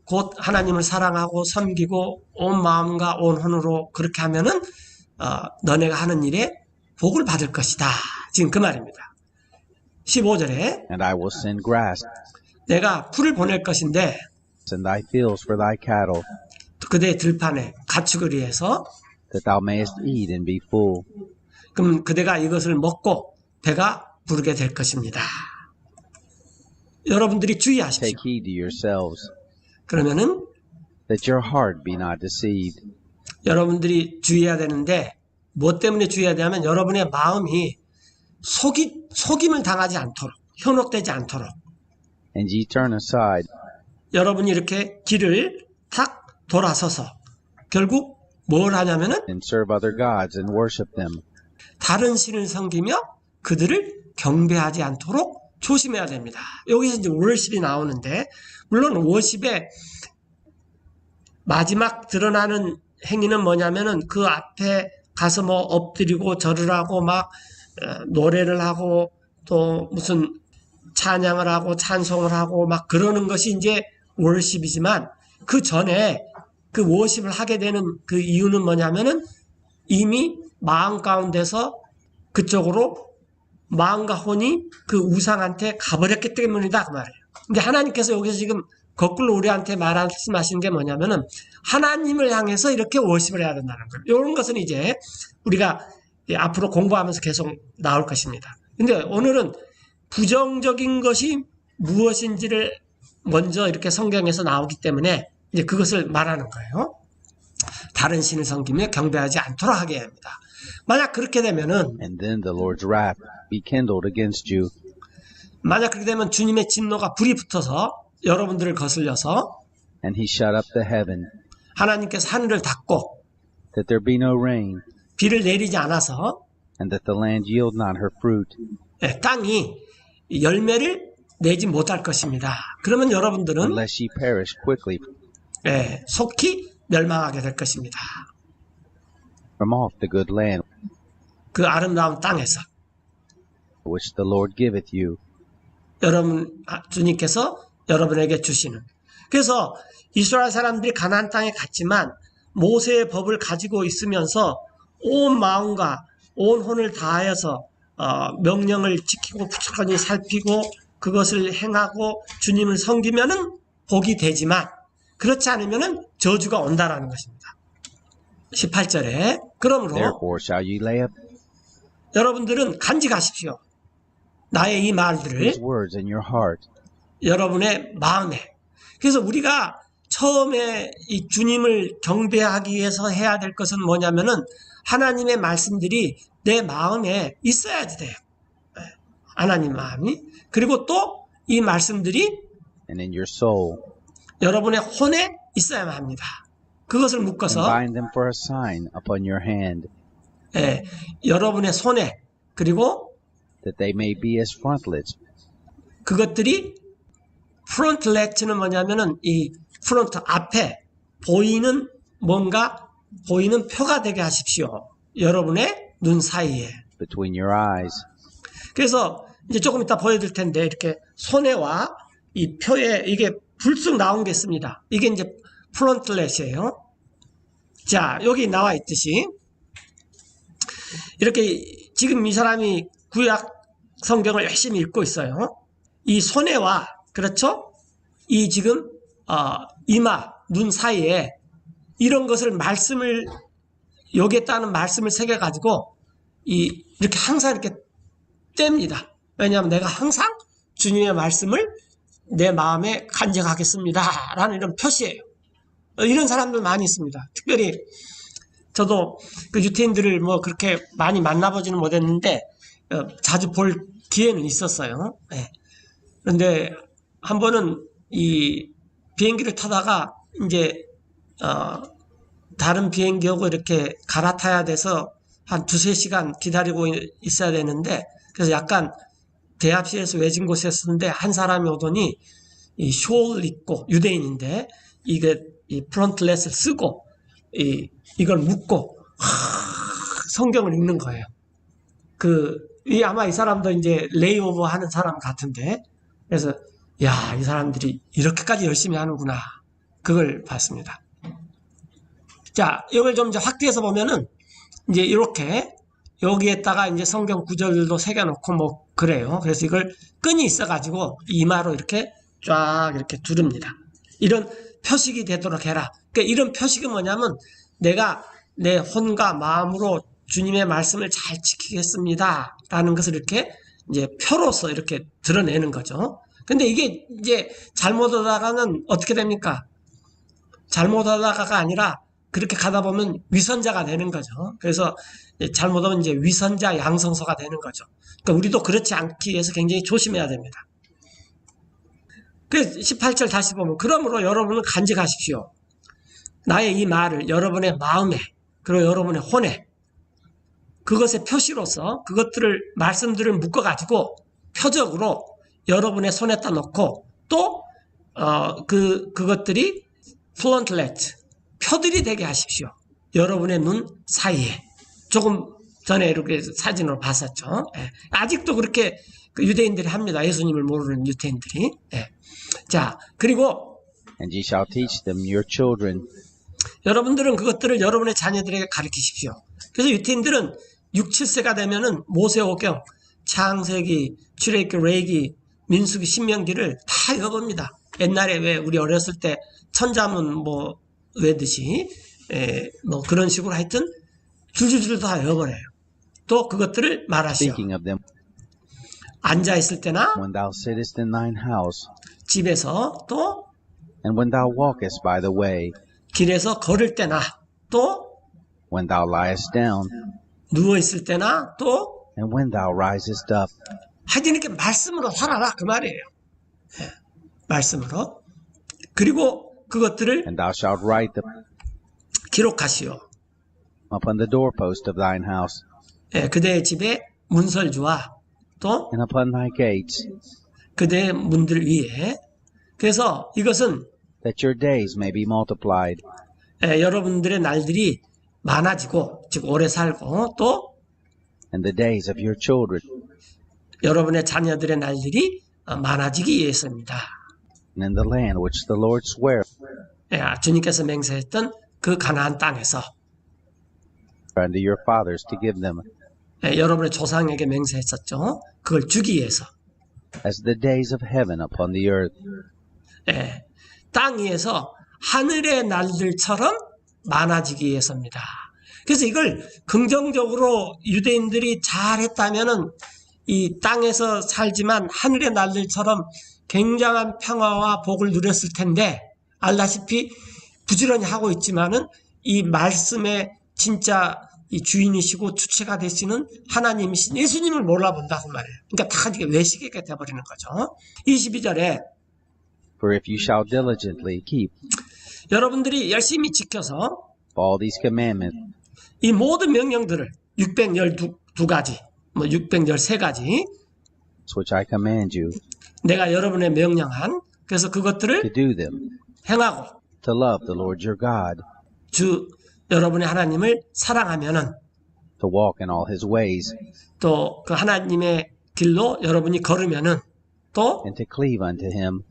곧 하나님을 사랑하고 섬기고 온 마음과 온 혼으로 그렇게 하면은 너네가 하는 일에 복을 받을 것이다. 지금 그 말입니다. 15절에 and I will send grass 내가 풀을 보낼 것인데 in thy fields for thy cattle, 그대의 들판에 가축을 위해서 that thou mayest eat and be full. 그럼 그대가 이것을 먹고 배가 부르게 될 것입니다. 여러분들이 주의하십시오. Take heed to yourselves, 그러면은 that your heart be not deceived. 여러분들이 주의해야 되는데 뭐 때문에 주의해야 되냐면 여러분의 마음이 속임을 당하지 않도록 현혹되지 않도록 And ye turn aside, 여러분이 이렇게 길을 탁 돌아서서 결국 뭘 하냐면은 and serve other gods, and worship them, 다른 신을 섬기며 그들을 경배하지 않도록 조심해야 됩니다. 여기서 이제 월십이 나오는데 물론 월십의 마지막 드러나는 행위는 뭐냐면은 그 앞에 가서 뭐 엎드리고 절을 하고 막 노래를 하고 또 무슨 찬양을 하고 찬송을 하고 막 그러는 것이 이제 월십이지만 그 전에 그 월십을 하게 되는 그 이유는 뭐냐면은 이미 마음 가운데서 그쪽으로 마음과 혼이 그 우상한테 가버렸기 때문이다 그 말이에요. 근데 하나님께서 여기서 지금 거꾸로 우리한테 말씀하시는 게 뭐냐면은 하나님을 향해서 이렇게 월십을 해야 된다는 거예요. 이런 것은 이제 우리가 앞으로 공부하면서 계속 나올 것입니다. 근데 오늘은 부정적인 것이 무엇인지를 먼저 이렇게 성경에서 나오기 때문에 이제 그것을 말하는 거예요. 다른 신을 섬기며 경배하지 않도록 하게 합니다. 만약 그렇게 되면은 and then the Lord's wrath be kindled against you, 만약 그렇게 되면 주님의 진노가 불이 붙어서 여러분들을 거슬려서 and he shut up the heaven, 하나님께서 하늘을 닫고 that there be no rain, 비를 내리지 않아서 and that the land yield not her fruit, 땅이 열매를 내지 못할 것입니다. 그러면 여러분들은 unless ye perish quickly. 속히 멸망하게 될 것입니다. from off the good land 그 아름다운 땅에서 which the Lord giveth you. 주님께서 여러분에게 주시는. 그래서 이스라엘 사람들이 가나안 땅에 갔지만 모세의 법을 가지고 있으면서 온 마음과 온 혼을 다하여서 명령을 지키고 부지런히 살피고 그것을 행하고 주님을 섬기면은 복이 되지만 그렇지 않으면은 저주가 온다라는 것입니다. 18절에 그러므로 Therefore shall ye lay up 여러분들은 간직하십시오. 나의 이 말들을 these words in your heart. 여러분의 마음에. 그래서 우리가 처음에 이 주님을 경배하기 위해서 해야 될 것은 뭐냐면은 하나님의 말씀들이 내 마음에 있어야지 돼요. 하나님 마음이. 그리고 또 이 말씀들이 And in your soul, 여러분의 혼에 있어야만 합니다. 그것을 and 묶어서 bind them for a sign upon your hand, 여러분의 손에 그리고 that they may be as frontlets 그것들이 프론트렛는 뭐냐면은 이 프론트 앞에 보이는 뭔가 보이는 표가 되게 하십시오. 여러분의 눈 사이에. between your eyes. 그래서 이제 조금 이따 보여드릴 텐데 이렇게 손해와 이 표에 이게 불쑥 나온 게 있습니다. 이게 이제 프론트렛이에요. 자, 여기 나와 있듯이 이렇게 지금 이 사람이 구약 성경을 열심히 읽고 있어요. 이 손해와 그렇죠? 이 지금 이마, 눈 사이에 이런 것을 말씀을 여기에 따른 말씀을 새겨 가지고 이렇게 항상 이렇게 뗍니다. 왜냐하면 내가 항상 주님의 말씀을 내 마음에 간직하겠습니다. 라는 이런 표시예요. 이런 사람들 많이 있습니다. 특별히 저도 그 유태인들을 뭐 그렇게 많이 만나보지는 못했는데 자주 볼 기회는 있었어요. 네. 그런데 한 번은 이 비행기를 타다가 이제 다른 비행기하고 이렇게 갈아타야 돼서 한 2-3시간 기다리고 있어야 되는데 그래서 약간 대합실에서 외진 곳에 있었는데 한 사람이 오더니 이 숄을 입고 유대인인데 이게 이 프론트렛을 쓰고 이걸 묶고 성경을 읽는 거예요. 아마 이 사람도 이제 레이오버 하는 사람 같은데 그래서 야, 이 사람들이 이렇게까지 열심히 하는구나. 그걸 봤습니다. 자, 이걸 좀 이제 확대해서 보면은 이제 이렇게 여기에다가 이제 성경 구절도 새겨놓고 뭐 그래요. 그래서 이걸 끈이 있어가지고 이마로 이렇게 쫙 이렇게 두릅니다. 이런 표식이 되도록 해라. 그러니까 이런 표식은 뭐냐면 내가 내 혼과 마음으로 주님의 말씀을 잘 지키겠습니다. 라는 것을 이렇게 이제 표로서 이렇게 드러내는 거죠. 근데 이게 이제 잘못하다가는 어떻게 됩니까? 잘못하다가가 아니라 그렇게 가다 보면 위선자가 되는 거죠. 그래서 잘못하면 이제 위선자 양성소가 되는 거죠. 그러니까 우리도 그렇지 않기 위해서 굉장히 조심해야 됩니다. 그래서 18절 다시 보면 그러므로 여러분은 간직하십시오. 나의 이 말을 여러분의 마음에 그리고 여러분의 혼에 그것의 표시로서 말씀들을 묶어가지고 표적으로 여러분의 손에다 놓고 또 그것들이 플런틀렛 표들이 되게 하십시오. 여러분의 눈 사이에. 조금 전에 이렇게 사진으로 봤었죠. 예. 아직도 그렇게 유대인들이 합니다. 예수님을 모르는 유대인들이. 예. 자, 그리고 And ye shall teach them your children. 여러분들은 그것들을 여러분의 자녀들에게 가르치십시오. 그래서 유대인들은 6, 7세가 되면은 모세오경, 창세기, 출애굽기, 레위기, 민수기, 신명기를 다 읽어봅니다. 옛날에 왜 우리 어렸을 때 천자문 뭐 외듯이 뭐 그런 식으로 하여튼 줄줄줄 다 읽어버려요. 또 그것들을 말하시오. Speaking of them 앉아 있을 때나 when thou sittest in thine house, 집에서 또 and when thou walkest by the way, 길에서 걸을 때나 또 when thou liest down, 누워 있을 때나 또 and when thou risest up. 하여튼 이렇게 말씀으로 살아라 그 말이에요. 예, 말씀으로. 그리고 그것들을 And thou shalt write them 기록하시오. upon the doorpost of thine house, 예, 그대의 집에 문설주와 또 and upon thy gates, 그대의 문들 위에. 그래서 이것은 that your days may be multiplied. 여러분들의 날들이 많아지고, 즉 오래 살고, 또 and the days of your children, 여러분의 자녀들의 날들이 많아지기 위해서입니다. and in the land which the Lord sware 주님께서 맹세했던 그 가나안 땅에서 unto your fathers to give them, 여러분의 조상에게 맹세했었죠. 그걸 주기 위해서. as the days of heaven upon the earth. 땅 위에서 하늘의 날들처럼 많아지기 위해서입니다. 그래서 이걸 긍정적으로 유대인들이 잘했다면은 이 땅에서 살지만 하늘의 날들처럼 굉장한 평화와 복을 누렸을 텐데, 알다시피 부지런히 하고 있지만은 이 말씀의 진짜 이 주인이시고 주체가 되시는 하나님이신 예수님을 몰라본다 그 말이에요. 그러니까 다 이게 외식하게 돼버리는 거죠. 22절에 For if you shall diligently keep 여러분들이 열심히 지켜서 all these commandments 이 모든 명령들을 612가지, 613가지 which I command you 내가 여러분의 명령한, 그래서 to 그것들을 do them, 행하고 to love the Lord your God, 여러분의 하나님을 사랑하면은 to walk in all his ways, 또 그 하나님의 길로 여러분이 걸으면은 또 and to cleave unto him,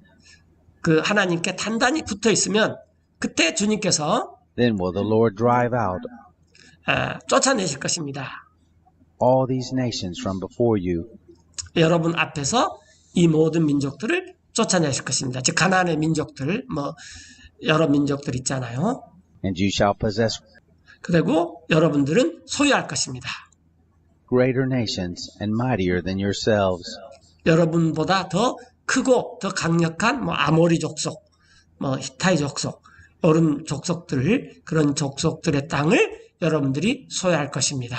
그 하나님께 단단히 붙어 있으면 그때 주님께서 then will the Lord drive out 쫓아내실 것입니다. all these nations from before you, 여러분 앞에서 이 모든 민족들을 쫓아내실 것입니다. 즉 가나안의 민족들, 여러 민족들 있잖아요. and you shall possess 그리고 여러분들은 소유할 것입니다. greater nations and mightier than yourselves, 여러분보다 더 크고 더 강력한 아모리 족속, 히타이 족속, 이런 족속들, 그런 족속들의 땅을 여러분들이 소유할 것입니다.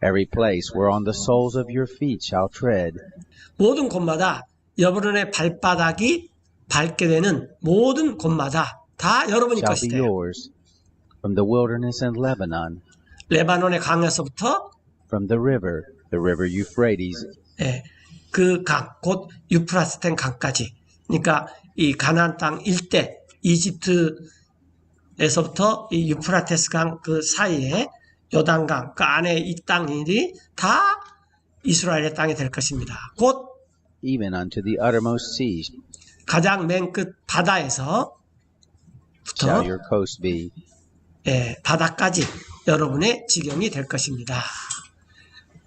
every place whereon the soles of your feet shall tread, 모든 곳마다 여러분의 발바닥이 밟게 되는 모든 곳마다 다 여러분이 shall 것이 be 돼요. yours, from the wilderness and Lebanon, 레바논의 강에서부터 from the river Euphrates, 그 강, 곧 유프라스텐 강까지. 그러니까 이 가나안 땅 일대, 이집트에서부터 이 유프라테스 강 그 사이에 요단강 그 안에 이 땅이 다 이스라엘의 땅이 될 것입니다. 곧 even unto the uttermost sea 가장 맨 끝 바다에서부터 shall your coast be. 바다까지 여러분의 지경이 될 것입니다.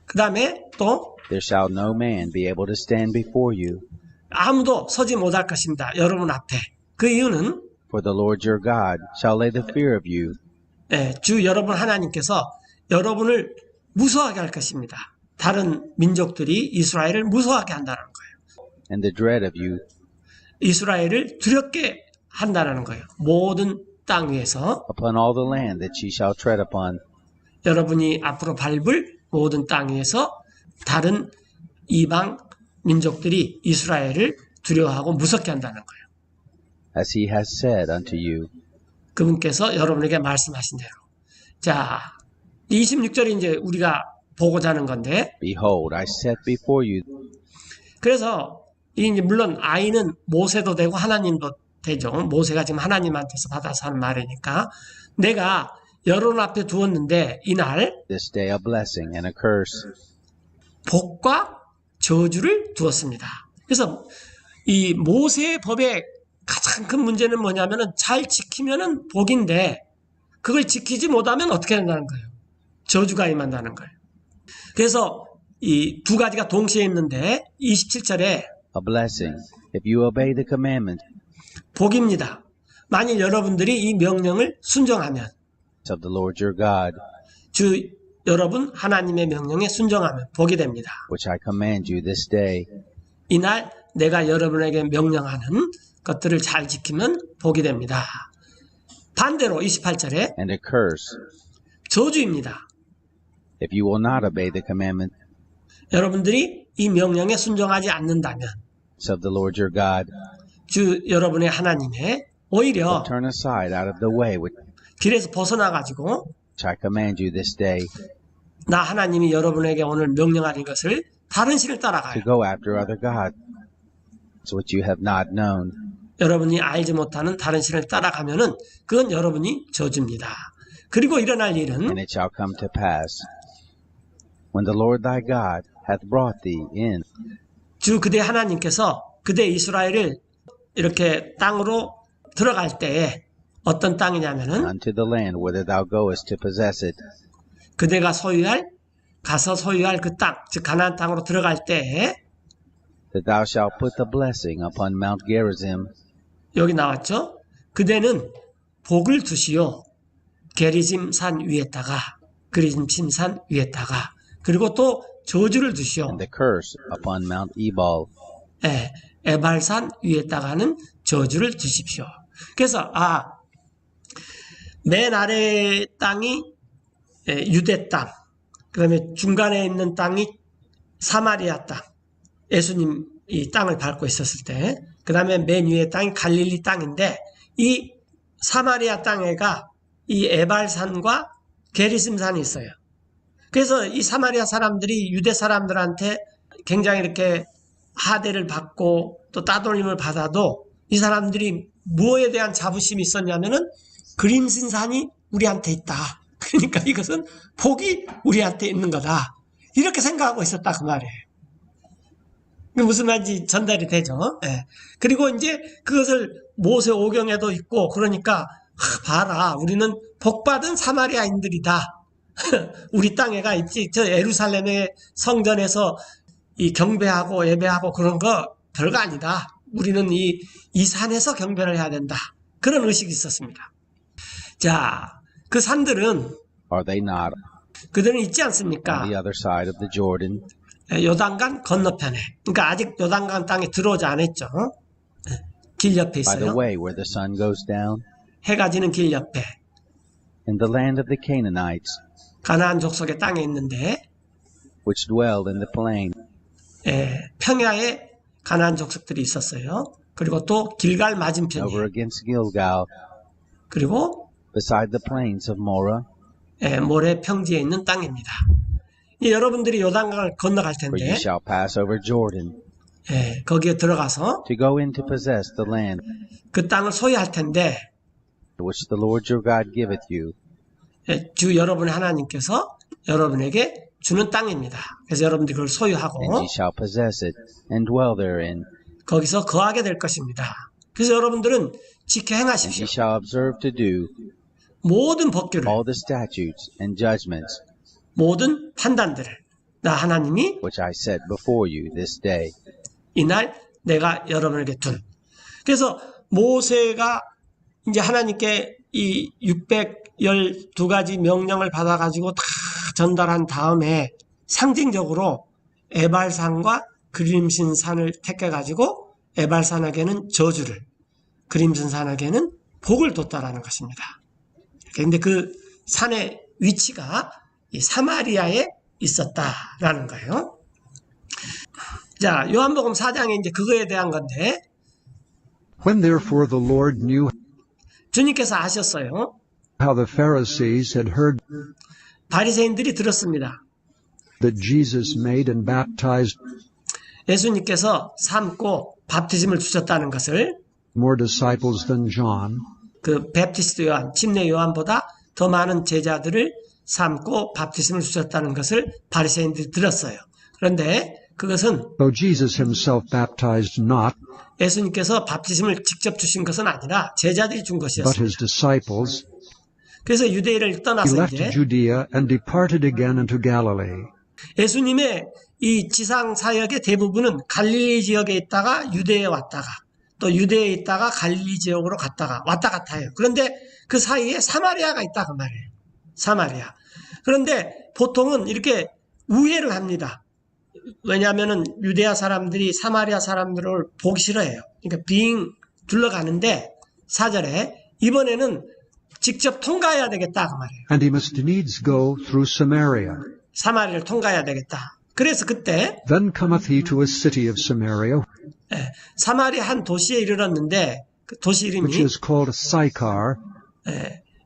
그 다음에 또 There shall no man be able to stand before you, 아무도 서지 못할 것입니다. 여러분 앞에. 그 이유는 for the Lord your God shall lay the fear of you 주 여러분 하나님께서 여러분을 무서워하게 할 것입니다. 다른 민족들이 이스라엘을 무서워하게 한다는 거예요. and the dread of you 이스라엘을 두렵게 한다는 거예요. 모든 땅 위에서 upon all the land that ye shall tread upon. 여러분이 앞으로 밟을 모든 땅 위에서 다른 이방 민족들이 이스라엘을 두려워하고 무섭게 한다는 거예요. As he has said unto you. 그분께서 여러분에게 말씀하신 대로. 자, 26절이 이제 우리가 보고자 하는 건데, Behold, I set before you 그래서 이제 물론 아이는 모세도 되고 하나님도 되죠. 모세가 지금 하나님한테서 받아서 하는 말이니까 내가 여러분 앞에 두었는데 이날 this day a blessing and a curse. 복과 저주를 두었습니다. 그래서 이 모세의 법의 가장 큰 문제는 뭐냐면은 잘 지키면은 복인데 그걸 지키지 못하면 어떻게 된다는 거예요. 저주가 임한다는 거예요. 그래서 이 두 가지가 동시에 있는데 27절에 A blessing if you obey the commandments 복입니다. 만일 여러분들이 이 명령을 순종하면 of the Lord your God, 여러분 하나님의 명령에 순종하면 복이 됩니다. which I command you this day. 이날 내가 여러분에게 명령하는 것들을 잘 지키면 복이 됩니다. 반대로 28절에 And a curse 저주입니다. if you will not obey the commandments 여러분들이 이 명령에 순종하지 않는다면 of the Lord your God, 여러분의 하나님의 오히려 turn aside out of the way which 길에서 벗어나가지고 I command you this day, 나 하나님이 여러분에게 오늘 명령하는 것을 다른 신을 따라가요. to go after other gods which you have not known. 여러분이 알지 못하는 다른 신을 따라가면은 그건 여러분이 저주입니다. 그리고 일어날 일은 And it shall come to pass, when the Lord thy God hath brought thee in 주 그대 하나님께서 그대 이스라엘을 이렇게 땅으로 들어갈 때에 어떤 땅이냐면은 unto the land whither thou goest to possess it, 그대가 가서 소유할 그 땅, 즉 가나안 땅으로 들어갈 때에 that thou shalt put the blessing upon Mount Gerizim, 여기 나왔죠? 그대는 복을 두시오. 게리짐 산 위에다가 그리짐 산 위에다가 그리고 또 저주를 두시오. and the curse upon Mount Ebal, 예, 에발산 위에다가는 저주를 두십시오. 그래서 맨 아래 땅이 유대 땅, 그다음에 중간에 있는 땅이 사마리아 땅. 예수님 이 땅을 밟고 있었을 때, 그다음에 맨 위에 땅이 갈릴리 땅인데 이 사마리아 땅에가 이 에발산과 게리심산이 있어요. 그래서 이 사마리아 사람들이 유대 사람들한테 굉장히 이렇게 하대를 받고 또 따돌림을 받아도 이 사람들이 무엇에 대한 자부심이 있었냐면은 그림신산이 우리한테 있다. 그러니까 이것은 복이 우리한테 있는 거다. 이렇게 생각하고 있었다 그 말이에요. 무슨 말인지 전달이 되죠. 예. 그리고 이제 그것을 모세 오경에도 있고 그러니까 봐라 우리는 복받은 사마리아인들이다. 우리 땅에가 있지. 저 예루살렘의 성전에서 이 경배하고 예배하고 그런 거 별거 아니다. 우리는 이 산에서 경배를 해야 된다. 그런 의식이 있었습니다. 자, 그 산들은 are they not 그들은 있지 on 않습니까? the other side of the Jordan, 요단강 건너편에. 그러니까 아직 요단강 땅에 들어오지 않았죠. 길 옆에 by the 있어요. way where the sun goes down, 해가 지는 길 옆에 in the land of the Canaanites, 가나안 족속의 땅에 있는데 which dwell in the plain, 평야에 가나안 족속들이 있었어요. 그리고 또 길갈 over 맞은편이에요. against Gilgal, 그리고 beside the plains of Morah, 모래 평지에 있는 땅입니다. 여러분들이 요단강을 건너갈 where ye 텐데 shall pass over Jordan, 거기에 들어가서 to go in to possess the land 그 땅을 소유할 텐데 which the Lord your God giveth you, 주 여러분의 하나님께서 여러분에게 주는 땅입니다. 그래서 여러분들이 그걸 소유하고 and ye shall possess it, and dwell therein, 거기서 거하게 될 것입니다. 그래서 여러분들은 지켜 and 행하십시오. ye shall observe to do 모든 법규를, all the statutes and judgments 모든 판단들을 나 하나님이 which I set before you this day. 이날 내가 여러분에게 둔. 그래서 모세가 이제 하나님께 이 612가지 명령을 받아가지고 다 전달한 다음에 상징적으로 에발산과 그림신산을 택해가지고 에발산에게는 저주를, 그림신산에게는 복을 뒀다라는 것입니다. 그런데 그 산의 위치가 이 사마리아에 있었다라는 거예요. 자, 요한복음 4장에 이제 그거에 대한 건데 When therefore the Lord knew 주님께서 아셨어요. how the Pharisees had heard 바리새인들이 들었습니다. that Jesus made and baptized 예수님께서 삶고 바티즘을 주셨다는 것을 more disciples than John, 그 베프티스트 요한, 침례 요한보다 더 많은 제자들을 삶고 바티즘을 주셨다는 것을 바리새인들이 들었어요. 그런데 그것은 though Jesus himself baptized not, 예수님께서 바티즘을 직접 주신 것은 아니라 제자들이 준 but 것이었어요. his disciples, 그래서 유대인을 he 떠나서 left 이제 Judea and departed again into Galilee. 예수님의 이 지상 사역의 대부분은 갈릴리 지역에 있다가 유대에 왔다가 또 유대에 있다가 갈릴리 지역으로 갔다가 왔다 갔다 해요. 그런데 그 사이에 사마리아가 있다 그 말이에요. 사마리아. 그런데 보통은 이렇게 우회를 합니다. 왜냐하면은 유대아 사람들이 사마리아 사람들을 보기 싫어해요. 그러니까 빙 둘러가는데 4절에 이번에는 직접 통과해야 되겠다 그 말이에요. And he must needs go through Samaria. 사마리아를 통과해야 되겠다. 그래서 그때 Then cometh he to a city of Samaria, 사마리아 한 도시에 이르렀는데 그 도시 which 이름이 is called Sychar,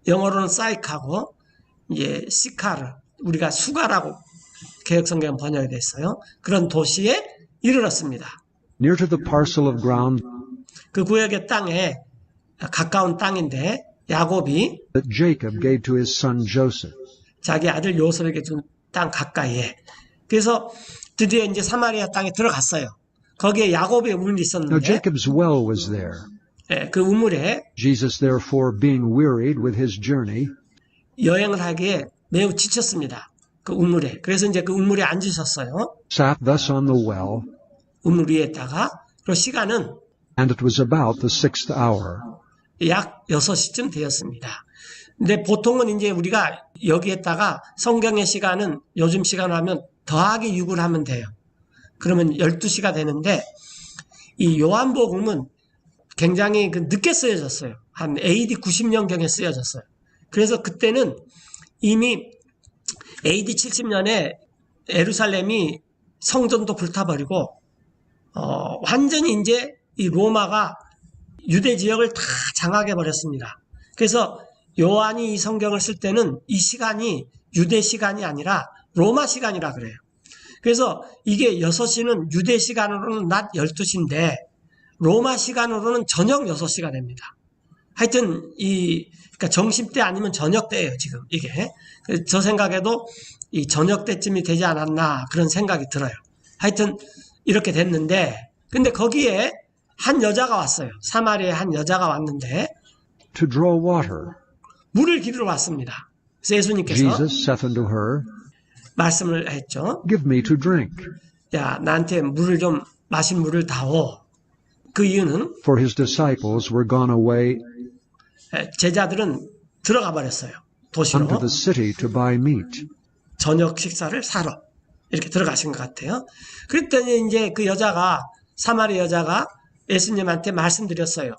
영어로는 사이카고 이제 시카르 우리가 수가라고 개혁성경 번역이 됐어요. 그런 도시에 이르렀습니다. near to the parcel of ground 그 구역의 땅에 가까운 땅인데 야곱이 that Jacob gave to his son Joseph. 자기 아들 요셉에게 준 땅 가까이에. 그래서 드디어 이제 사마리아 땅에 들어갔어요. 거기에 야곱의 우물이 Now 있었는데 Jacob's well was there. 예, 그 우물에 Jesus, therefore, being wearied with his journey, 여행을 하기에 매우 지쳤습니다. 그 우물에. 그래서 이제 그 우물에 앉으셨어요. sat thus on the well, 우물 위에다가. 그리고 시간은 and it was about the 6th hour. 약 6시쯤 되었습니다. 근데 보통은 이제 우리가 여기에다가 성경의 시간은 요즘 시간으로 하면 더하기 6을 하면 돼요. 그러면 12시가 되는데 이 요한복음은 굉장히 늦게 쓰여졌어요. 한 AD 90년경에 쓰여졌어요. 그래서 그때는 이미 AD 70년에 예루살렘이 성전도 불타버리고 완전히 이제 이 로마가 유대 지역을 다 장악해 버렸습니다. 그래서 요한이 이 성경을 쓸 때는 이 시간이 유대 시간이 아니라 로마 시간이라 그래요. 그래서 이게 6시는 유대 시간으로는 낮 12시인데 로마 시간으로는 저녁 6시가 됩니다. 하여튼 그러니까 점심때 아니면 저녁때예요, 지금 이게. 저 생각에도 이 저녁때쯤이 되지 않았나 그런 생각이 들어요. 하여튼 이렇게 됐는데 근데 거기에 한 여자가 왔어요. 사마리아에 한 여자가 왔는데 to draw water. 물을 기르러 왔습니다. 그래서 예수님께서 Jesus saith unto her, 말씀을 했죠. Give me to drink. 야, 나한테 물을 좀 마신 물을 다오. 그 이유는 For his disciples were gone away 제자들은 들어가 버렸어요. 도시로 unto the city to buy meat. 저녁 식사를 사러 이렇게 들어가신 것 같아요. 그랬더니 이제 그 여자가 사마리아 여자가 예수님한테 말씀드렸어요.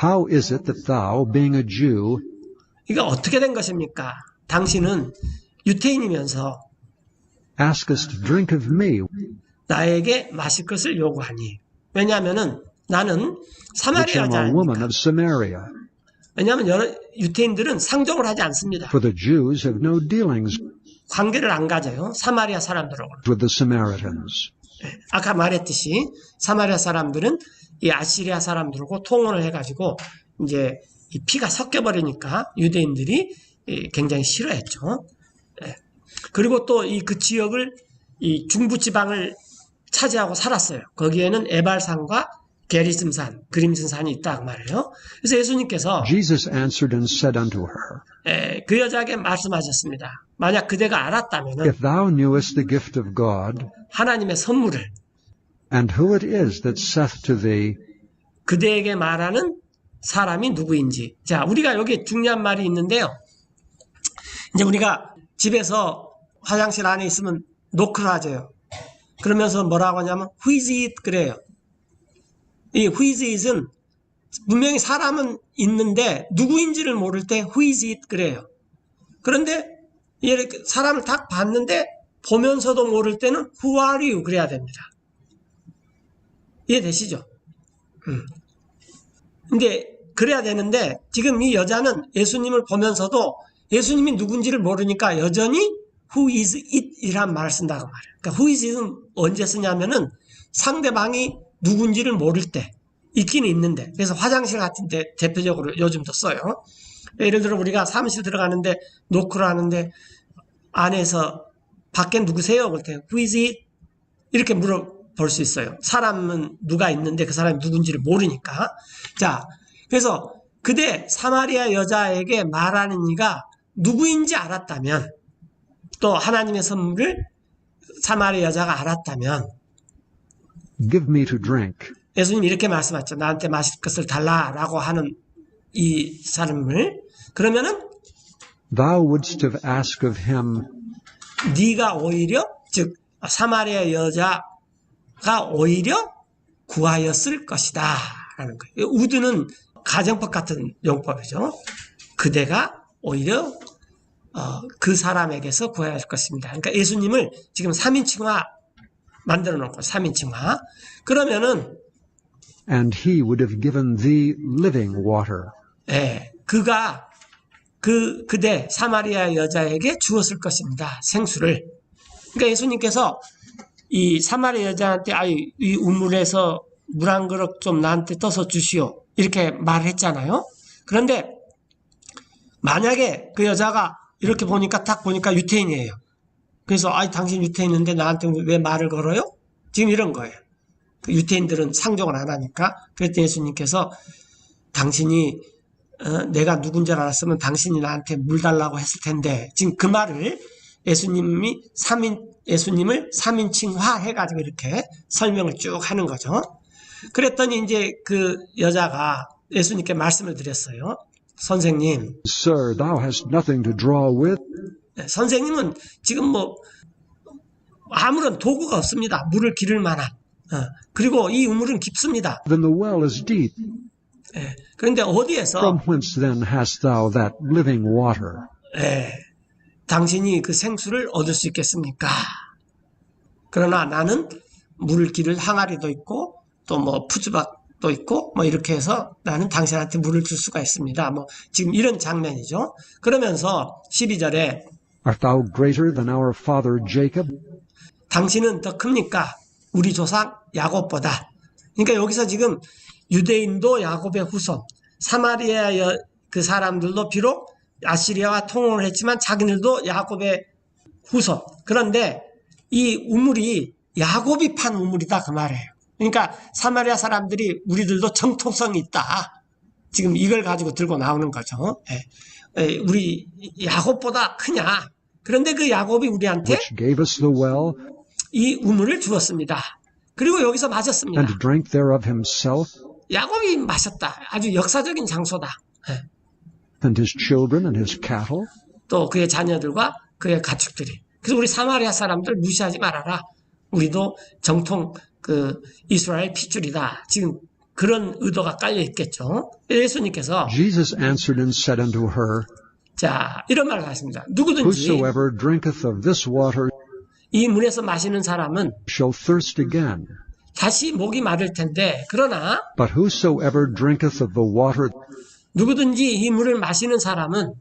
How is it that thou, being a Jew, 이거 어떻게 된 것입니까? 당신은 유태인이면서 askest drink of me, 나에게 마실 것을 요구하니. 왜냐하면은 나는 which 사마리아 am a woman 여자니까. of Samaria? 왜냐하면 여러 유태인들은 상종을 하지 않습니다. For the Jews have no dealings 관계를 안 가져요. 사마리아 사람들하고. with the Samaritans. 아까 말했듯이 사마리아 사람들은 이 아시리아 사람들하고 통혼을 해가지고 이제 이 피가 섞여버리니까 유대인들이 굉장히 싫어했죠. 그리고 또 그 지역을 이 중부지방을 차지하고 살았어요. 거기에는 에발산과 게리즘산, 그림슨산이 있다 그 말이에요. 그래서 예수님께서 Jesus answered and said unto her, 그 여자에게 말씀하셨습니다. 만약 그대가 알았다면은 If thou knewest the gift of God, 하나님의 선물을 and who it is that saith to thee, 그대에게 말하는 사람이 누구인지. 자, 우리가 여기 중요한 말이 있는데요. 이제 우리가 집에서 화장실 안에 있으면 노크를 하죠. 그러면서 뭐라고 하냐면 Who is it? 그래요. 이 Who is it은 분명히 사람은 있는데 누구인지를 모를 때 Who is it? 그래요. 그런데 이렇게 사람을 딱 봤는데 보면서도 모를 때는 Who are you? 그래야 됩니다. 이해되시죠? 근데 그래야 되는데 지금 이 여자는 예수님을 보면서도 예수님이 누군지를 모르니까 여전히 Who is it? 이란 말을 쓴다고 말해요. 그러니까 Who is it은 언제 쓰냐면은 상대방이 누군지를 모를 때 있기는 있는데 그래서 화장실 같은 데 대표적으로 요즘도 써요. 예를 들어 우리가 사무실 들어가는데 노크를 하는데 안에서 밖에 누구세요? 그럴 때 Who is it? 이렇게 물어볼 수 있어요. 사람은 누가 있는데 그 사람이 누군지를 모르니까. 자, 그래서 그대 사마리아 여자에게 말하는 이가 누구인지 알았다면 또 하나님의 선물을 사마리아 여자가 알았다면 Give me to drink. 예수님 이렇게 말씀하셨죠. 나한테 마실 것을 달라라고 하는 이 사람을 그러면은 Thou wouldst have asked of him, 네가 오히려 즉 사마리아 여자가 오히려 구하였을 것이다 라는 거예요. 우드는 가정법 같은 용법이죠. 그대가 오히려 그 사람에게서 구해야 할 것입니다. 그러니까 예수님을 지금 3인칭화 만들어 놓고 3인칭화 그러면은 and he would have given thee living water. 그가 그대 사마리아 여자에게 주었을 것입니다. 생수를. 그러니까 예수님께서 이 사마리아 여자한테 이 우물에서 물 한 그릇 좀 나한테 떠서 주시오. 이렇게 말했잖아요. 그런데 만약에 그 여자가 이렇게 보니까 딱 보니까 유태인이에요. 그래서 당신 유태인인데 나한테 왜 말을 걸어요? 지금 이런 거예요. 그 유태인들은 상종을 안 하니까. 그랬더니 예수님께서 당신이 내가 누군지 알았으면 당신이 나한테 물 달라고 했을 텐데, 지금 그 말을 예수님을 3인칭화 해가지고 이렇게 설명을 쭉 하는 거죠. 그랬더니 이제 그 여자가 예수님께 말씀을 드렸어요. 선생님, Sir, thou hast nothing to draw with, 선생님은 지금 뭐 아무런 도구가 없습니다. 물을 기를 만한. 그리고 이 우물은 깊습니다. then the well is deep. 그런데 어디에서 From whence then hast thou that living water? 당신이 그 생수를 얻을 수 있겠습니까? 그러나 나는 물을 기를 항아리도 있고 또 뭐 푸즈박도 있고 뭐 이렇게 해서 나는 당신한테 물을 줄 수가 있습니다. 뭐 지금 이런 장면이죠. 그러면서 12절에 Art thou greater than our father Jacob, 당신은 더 큽니까? 우리 조상 야곱보다. 그러니까 여기서 지금 유대인도 야곱의 후손, 사마리아 그 사람들도 비록 아시리아와 통혼을 했지만 자기들도 야곱의 후손. 그런데 이 우물이 야곱이 판 우물이다 그 말이에요. 그러니까 사마리아 사람들이 우리들도 정통성이 있다. 지금 이걸 가지고 들고 나오는 거죠. 우리 야곱보다 크냐? 그런데 그 야곱이 우리한테 which gave us the well, 이 우물을 주었습니다. 그리고 여기서 마셨습니다. and drank thereof himself, 야곱이 마셨다. 아주 역사적인 장소다. and his children, and his cattle? 또 그의 자녀들과 그의 가축들이. 그래서 우리 사마리아 사람들 무시하지 말아라. 우리도 정통 그 이스라엘 핏줄이다. 지금 그런 의도가 깔려 있겠죠. 예수님께서 Jesus answered and said unto her, 자 이런 말을 하십니다. 누구든지 Whosoever drinketh of this water 이 물에서 마시는 사람은 shall thirst again. 다시 목이 마를 텐데 그러나 But whosoever drinketh of the water 누구든지 이 물을 마시는 사람은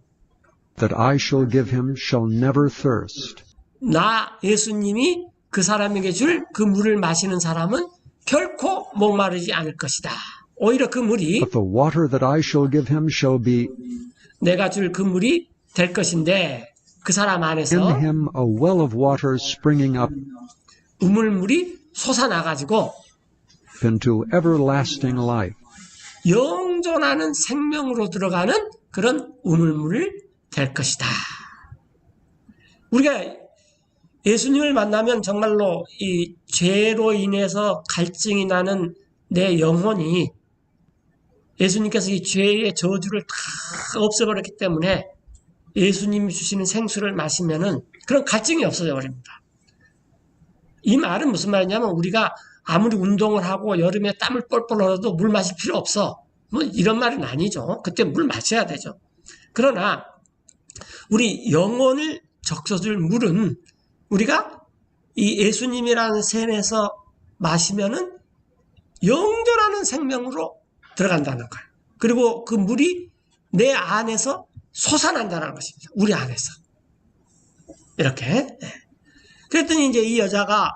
that I shall give him shall never thirst. 나 예수님이 그 사람에게 줄 그 물을 마시는 사람은 결코 목마르지 않을 것이다. 오히려 그 물이 But the water that I shall give him shall be 내가 줄 그 물이 될 것인데 그 사람 in 안에서 him a well of water springing up 우물물이 솟아나가지고 into everlasting life. 영존하는 생명으로 들어가는 그런 우물물을 될 것이다. 우리가 예수님을 만나면 정말로 이 죄로 인해서 갈증이 나는 내 영혼이 예수님께서 이 죄의 저주를 다 없애버렸기 때문에 예수님이 주시는 생수를 마시면은 그런 갈증이 없어져 버립니다. 이 말은 무슨 말이냐면 우리가 아무리 운동을 하고 여름에 땀을 뻘뻘 흘려도 물 마실 필요 없어. 뭐 이런 말은 아니죠. 그때 물 마셔야 되죠. 그러나 우리 영혼을 적셔줄 물은 우리가 이 예수님이라는 샘에서 마시면은 영존하는 생명으로 들어간다는 거예요. 그리고 그 물이 내 안에서 솟아난다는 것입니다. 우리 안에서. 이렇게. 그랬더니 이제 이 여자가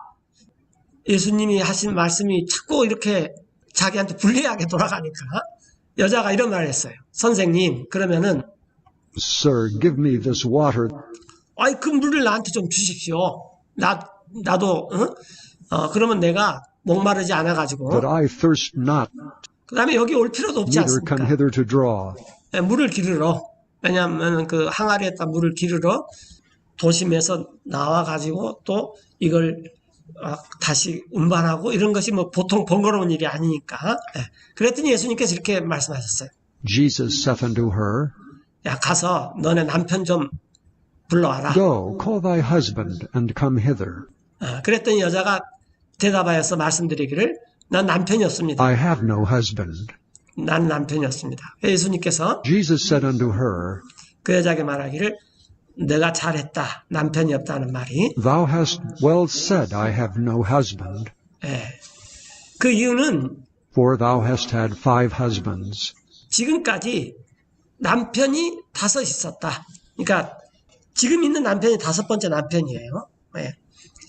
예수님이 하신 말씀이 자꾸 이렇게 자기한테 불리하게 돌아가니까 여자가 이런 말을 했어요. 선생님, 그러면은 Sir, give me this water 그 물을 나한테 좀 주십시오. 나도, 그러면 내가 목마르지 않아가지고. that I thirst not, 그 다음에 여기 올 필요도 없지 neither come 않습니까? hither to draw. 물을 기르러. 왜냐하면 그 항아리에다 물을 기르러 도심에서 나와가지고 또 이걸 다시 운반하고 이런 것이 뭐 보통 번거로운 일이 아니니까. 그랬더니 예수님께서 이렇게 말씀하셨어요. Jesus saith unto her, 야, 가서 너네 남편 좀 불러와라. Go, call thy husband, and come hither. 그랬더니 여자가 대답하여서 말씀드리기를 난 남편이 없습니다. I have no husband. 난 남편이 없습니다. 예수님께서 Jesus said unto her, 그 여자에게 말하기를 내가 잘했다. 남편이 없다는 말이. Thou hast well said, I have no husband. 그 이유는 For thou hast had 5 husbands. 지금까지 남편이 5 있었다. 그러니까 지금 있는 남편이 5번째 남편이에요.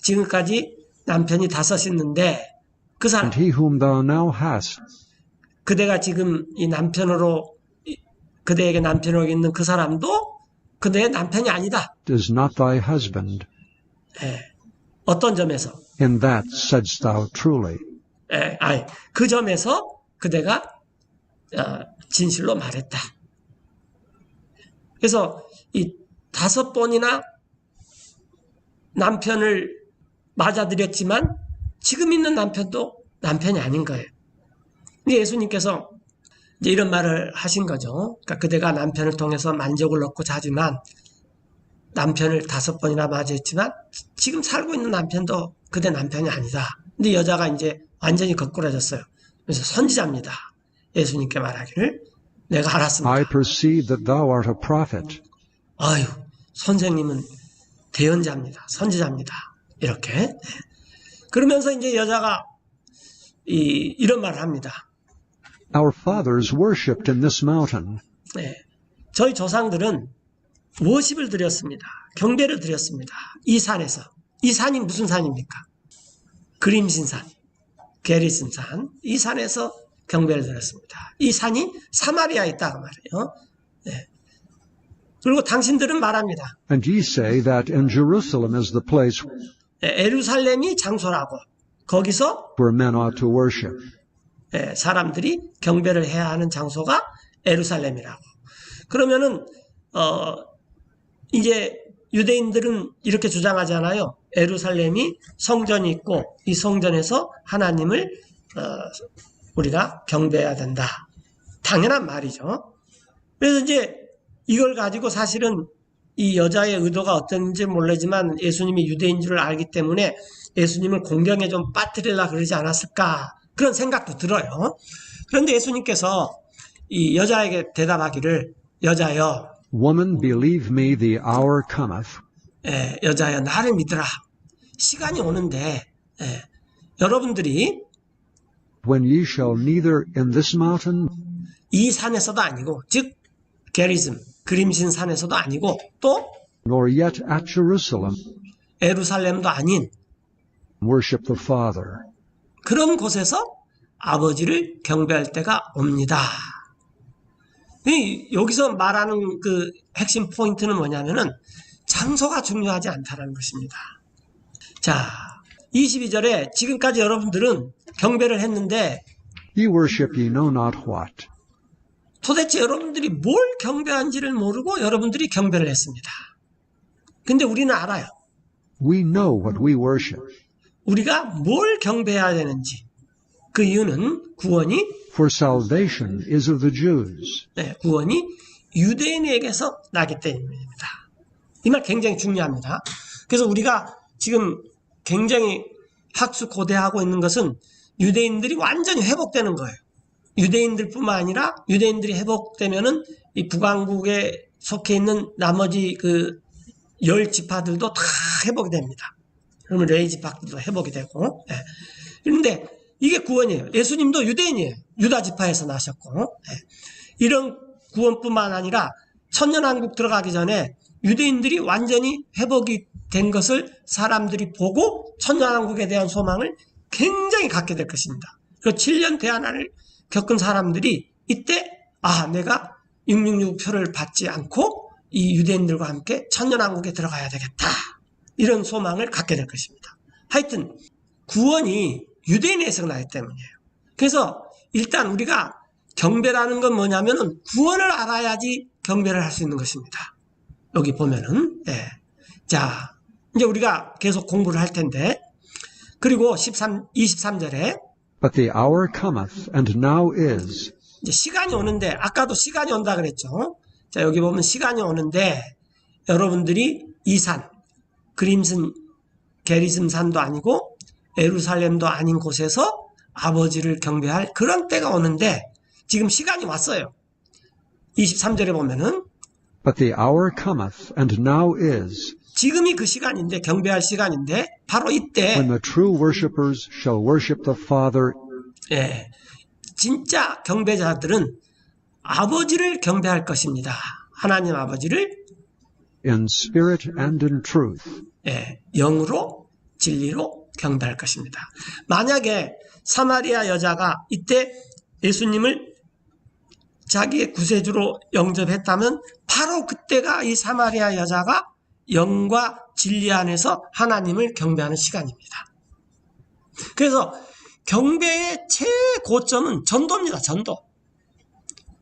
지금까지 남편이 5 있는데 그 사람 And he whom thou now hast 그대가 지금 이 남편으로 그대에게 남편이 있는 그 사람도 그대의 남편이 아니다. is not thy husband. 예. 어떤 점에서? In that saidst thou truly. 예, 그 점에서 그대가 진실로 말했다. 그래서 이 5번이나 남편을 맞아들였지만 지금 있는 남편도 남편이 아닌 거예요. 근데 예수님께서 이제 이런 말을 하신 거죠. 그러니까 그대가 남편을 통해서 만족을 얻고 자지만 남편을 5번이나 맞이했지만 지금 살고 있는 남편도 그대 남편이 아니다. 근데 여자가 이제 완전히 거꾸러졌어요. 그래서 선지자입니다. 예수님께 말하기를 내가 알았습니다. I perceive that thou art a prophet. 아유, 선생님은 대언자입니다. 선지자입니다. 이렇게. 그러면서 이제 여자가 이런 말을 합니다. Our fathers worshipped in this mountain. 네. 저희 조상들은 워십을 드렸습니다. 경배를 드렸습니다. 이 산에서. 이 산이 무슨 산입니까? 그림신산, 게리슨산. 이 산에서 경배를 드렸습니다. 이 산이 사마리아에 있다고 말해요. 네. 그리고 당신들은 말합니다. And ye say that in Jerusalem is the place 에루살렘이 장소라고. 거기서 where men ought to worship. 사람들이 경배를 해야 하는 장소가 에루살렘이라고. 그러면은 이제 유대인들은 이렇게 주장하잖아요. 에루살렘이 성전이 있고 이 성전에서 하나님을 우리가 경배해야 된다. 당연한 말이죠. 그래서 이제 이걸 가지고 사실은 이 여자의 의도가 어떤지 모르지만 예수님이 유대인 줄을 알기 때문에 예수님을 공경에 좀 빠뜨리려고 그러지 않았을까 그런 생각도 들어요. 그런데 예수님께서 이 여자에게 대답하기를 여자여 Woman, believe me, the hour cometh 여자여 나를 믿으라. 시간이 오는데 여러분들이 when ye shall neither in this mountain 이 산에서도 아니고 즉 게리즘 그림신 산에서도 아니고 또 nor yet at Jerusalem 에루살렘도 아닌 worship the Father. 그런 곳에서 아버지를 경배할 때가 옵니다. 여기서 말하는 그 핵심 포인트는 뭐냐면은 장소가 중요하지 않다는 것입니다. 자, 22절에 지금까지 여러분들은 경배를 했는데 Ye worship ye know not what. 도대체 여러분들이 뭘 경배한지를 모르고 여러분들이 경배를 했습니다. 근데 우리는 알아요. We know what we worship. 우리가 뭘 경배해야 되는지. 그 이유는 구원이 For salvation is of the Jews. 구원이 유대인에게서 나기 때문입니다. 이 말 굉장히 중요합니다. 그래서 우리가 지금 굉장히 학수고대하고 있는 것은 유대인들이 완전히 회복되는 거예요. 유대인들뿐만 아니라 유대인들이 회복되면은 이 북왕국에 속해 있는 나머지 그 10지파들도 다 회복이 됩니다. 그러면 레위 지파들도 회복이 되고. 그런데 이게 구원이에요. 예수님도 유대인이에요. 유다 지파에서 나셨고. 이런 구원뿐만 아니라 천년왕국 들어가기 전에 유대인들이 완전히 회복이 된 것을 사람들이 보고 천년왕국에 대한 소망을 굉장히 갖게 될 것입니다. 그 7년 대환란을 겪은 사람들이 이때 내가 666 표를 받지 않고 이 유대인들과 함께 천년왕국에 들어가야 되겠다. 이런 소망을 갖게 될 것입니다. 하여튼 구원이 유대인에서 나기 때문이에요. 그래서 일단 우리가 경배라는 건 뭐냐면은 구원을 알아야지 경배를 할 수 있는 것입니다. 여기 보면은 자 이제 우리가 계속 공부를 할 텐데 그리고 23절에 But the hour cometh, and now is. 이제 시간이 오는데 아까도 시간이 온다 그랬죠. 자 여기 보면 시간이 오는데 여러분들이 이 산 그림슨 게리즘 산도 아니고 에루살렘도 아닌 곳에서 아버지를 경배할 그런 때가 오는데 지금 시간이 왔어요. 23절에 보면은 But the hour cometh, and now is, 지금이 그 시간인데 경배할 시간인데 바로 이때 when the true worshippers shall worship the Father 진짜 경배자들은 아버지를 경배할 것입니다. 하나님 아버지를 in spirit and in truth. 영으로 진리로 경배할 것입니다. 만약에 사마리아 여자가 이때 예수님을 자기의 구세주로 영접했다면 바로 그때가 이 사마리아 여자가 영과 진리 안에서 하나님을 경배하는 시간입니다. 그래서 경배의 최고점은 전도입니다. 전도.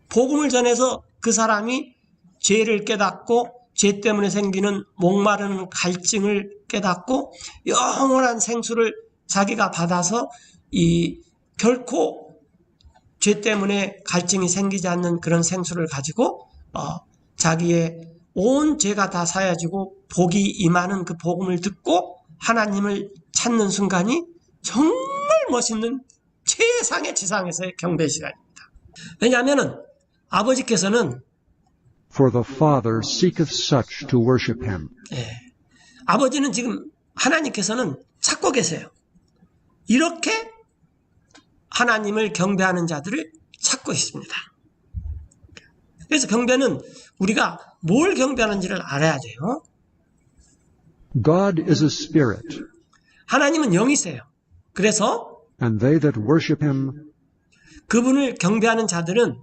복음을 전해서 그 사람이 죄를 깨닫고 죄 때문에 생기는 목마르는 갈증을 깨닫고 영원한 생수를 자기가 받아서 결코 죄 때문에 갈증이 생기지 않는 그런 생수를 가지고 자기의 온 죄가 다 사여지고 복이 임하는 그 복음을 듣고 하나님을 찾는 순간이 정말 멋있는 최상의 지상에서의 경배 시간입니다. 왜냐하면 아버지께서는 For the Father seeketh such to worship him. 아버지는 지금 하나님께서는 찾고 계세요. 이렇게 하나님을 경배하는 자들을 찾고 있습니다. 그래서 경배는 우리가 뭘 경배하는지를 알아야 돼요. God is a spirit, 하나님은 영이세요. 그래서 and they that worship him 그분을 경배하는 자들은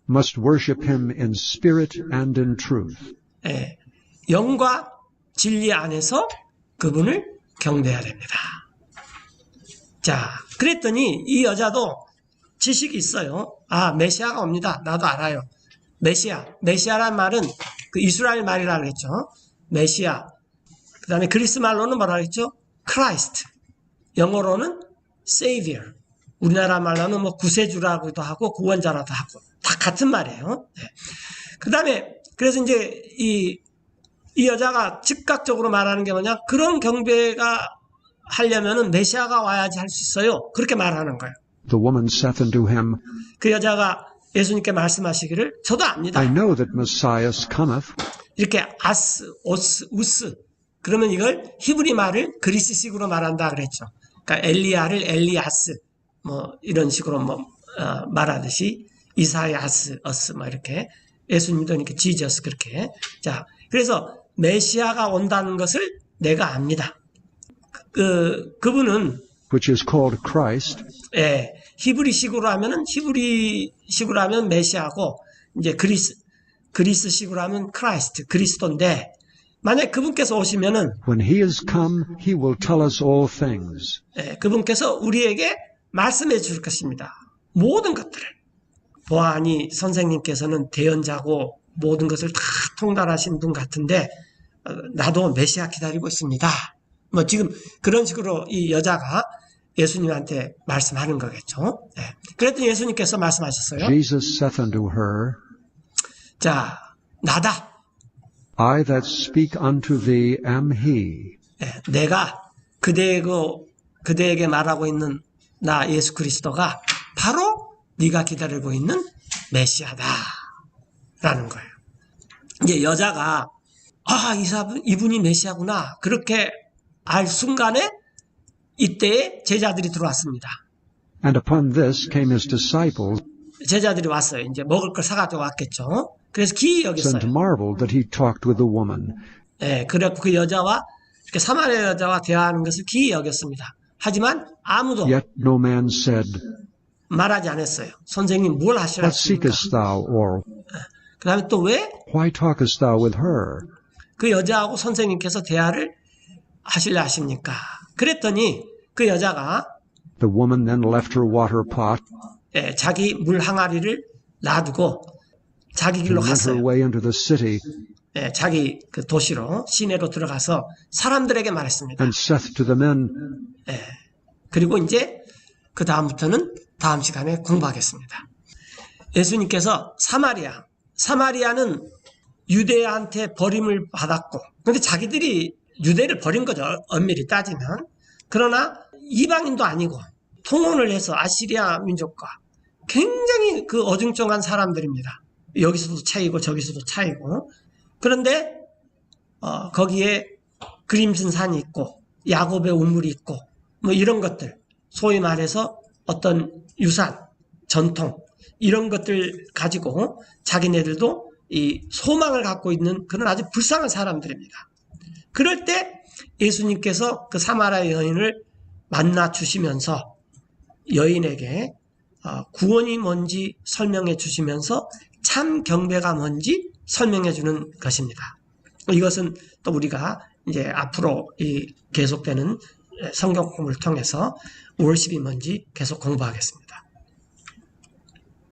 must worship him in spirit and in truth. 영과 진리 안에서 그분을 경배해야 됩니다. 자, 그랬더니 이 여자도 지식이 있어요. 메시아가 옵니다. 나도 알아요. 메시아란 말은 그 이스라엘 말이라고 그랬죠. 메시아. 그 다음에 그리스 말로는 뭐라고 했죠? 크라이스트. 영어로는 Savior. 우리나라 말로는 뭐 구세주라고도 하고 구원자라도 하고 다 같은 말이에요. 그 다음에 그래서 이제 이 여자가 즉각적으로 말하는 게 뭐냐? 그런 경배가 하려면은 메시아가 와야지 할 수 있어요. 그렇게 말하는 거예요. The woman saith unto him, 그 여자가 예수님께 말씀하시기를 저도 압니다. I know that Messiah cometh. 이렇게 우스. 그러면 이걸 히브리 말을 그리스식으로 말한다 그랬죠. 그러니까 엘리야를 엘리아스 뭐 이런 식으로 말하듯이 이사야스 뭐 이렇게 예수님도 이렇게 지저스 그렇게. 자, 그래서 메시아가 온다는 것을 내가 압니다. 그분은 Which is called Christ. 히브리식으로 하면 메시아고 이제 그리스식으로 하면 크라이스트 그리스도인데 만약 그분께서 오시면은 When he is come, he will tell us all things. 그분께서 우리에게 말씀해 줄 것입니다. 모든 것들을. 보아하니 선생님께서는 대언자고 모든 것을 다 통달하신 분 같은데 나도 메시아 기다리고 있습니다. 뭐 지금 그런 식으로 이 여자가 예수님한테 말씀하는 거겠죠. 그랬더니 예수님께서 말씀하셨어요. Jesus saith unto her, 자, 나다. I that speak unto thee am he. 내가 그대에게 말하고 있는 나 예수 그리스도가 바로 네가 기다리고 있는 메시아다. 라는 거예요. 이제 여자가 이분이 메시아구나. 그렇게 알 순간에 이때에 제자들이 들어왔습니다. And upon this came his disciples, 제자들이 왔어요. 이제 먹을 걸 사가지고 왔겠죠. 그래서 기이 and 여겼어요. marveled that he talked with the woman. 그래서 그 여자와 이렇게 사마리아 여자와 대화하는 것을 기이 여겼습니다. 하지만 아무도 Yet no man said, 말하지 않았어요. 선생님 뭘 하시라 What 했습니까? seekest thou? Or 그 다음에 또 왜? why talkest thou with her? 그 여자하고 선생님께서 대화를 하실래 하십니까? 그랬더니 그 여자가 The woman then left her water pot 자기 물 항아리를 놔두고 자기 and 길로 went her 갔어요. way into the city 자기 그 도시로 시내로 들어가서 사람들에게 말했습니다. and saith to the men, 그리고 이제 그 다음부터는 다음 시간에 공부하겠습니다. 예수님께서 사마리아는 유대한테 버림을 받았고, 근데 자기들이 유대를 버린 거죠. 엄밀히 따지면. 그러나 이방인도 아니고 통혼을 해서 아시리아 민족과 굉장히 그 어중쩡한 사람들입니다. 여기서도 차이고 저기서도 차이고. 그런데 거기에 그림진 산이 있고 야곱의 우물이 있고 뭐 이런 것들, 소위 말해서 어떤 유산, 전통 이런 것들 가지고 자기네들도 이 소망을 갖고 있는 그런 아주 불쌍한 사람들입니다. 그럴 때 예수님께서 그 사마리아 여인을 만나 주시면서 여인에게 구원이 뭔지 설명해 주시면서 참 경배가 뭔지 설명해 주는 것입니다. 이것은 또 우리가 이제 앞으로 이 계속되는 성경 공부를 통해서 월십이 뭔지 계속 공부하겠습니다.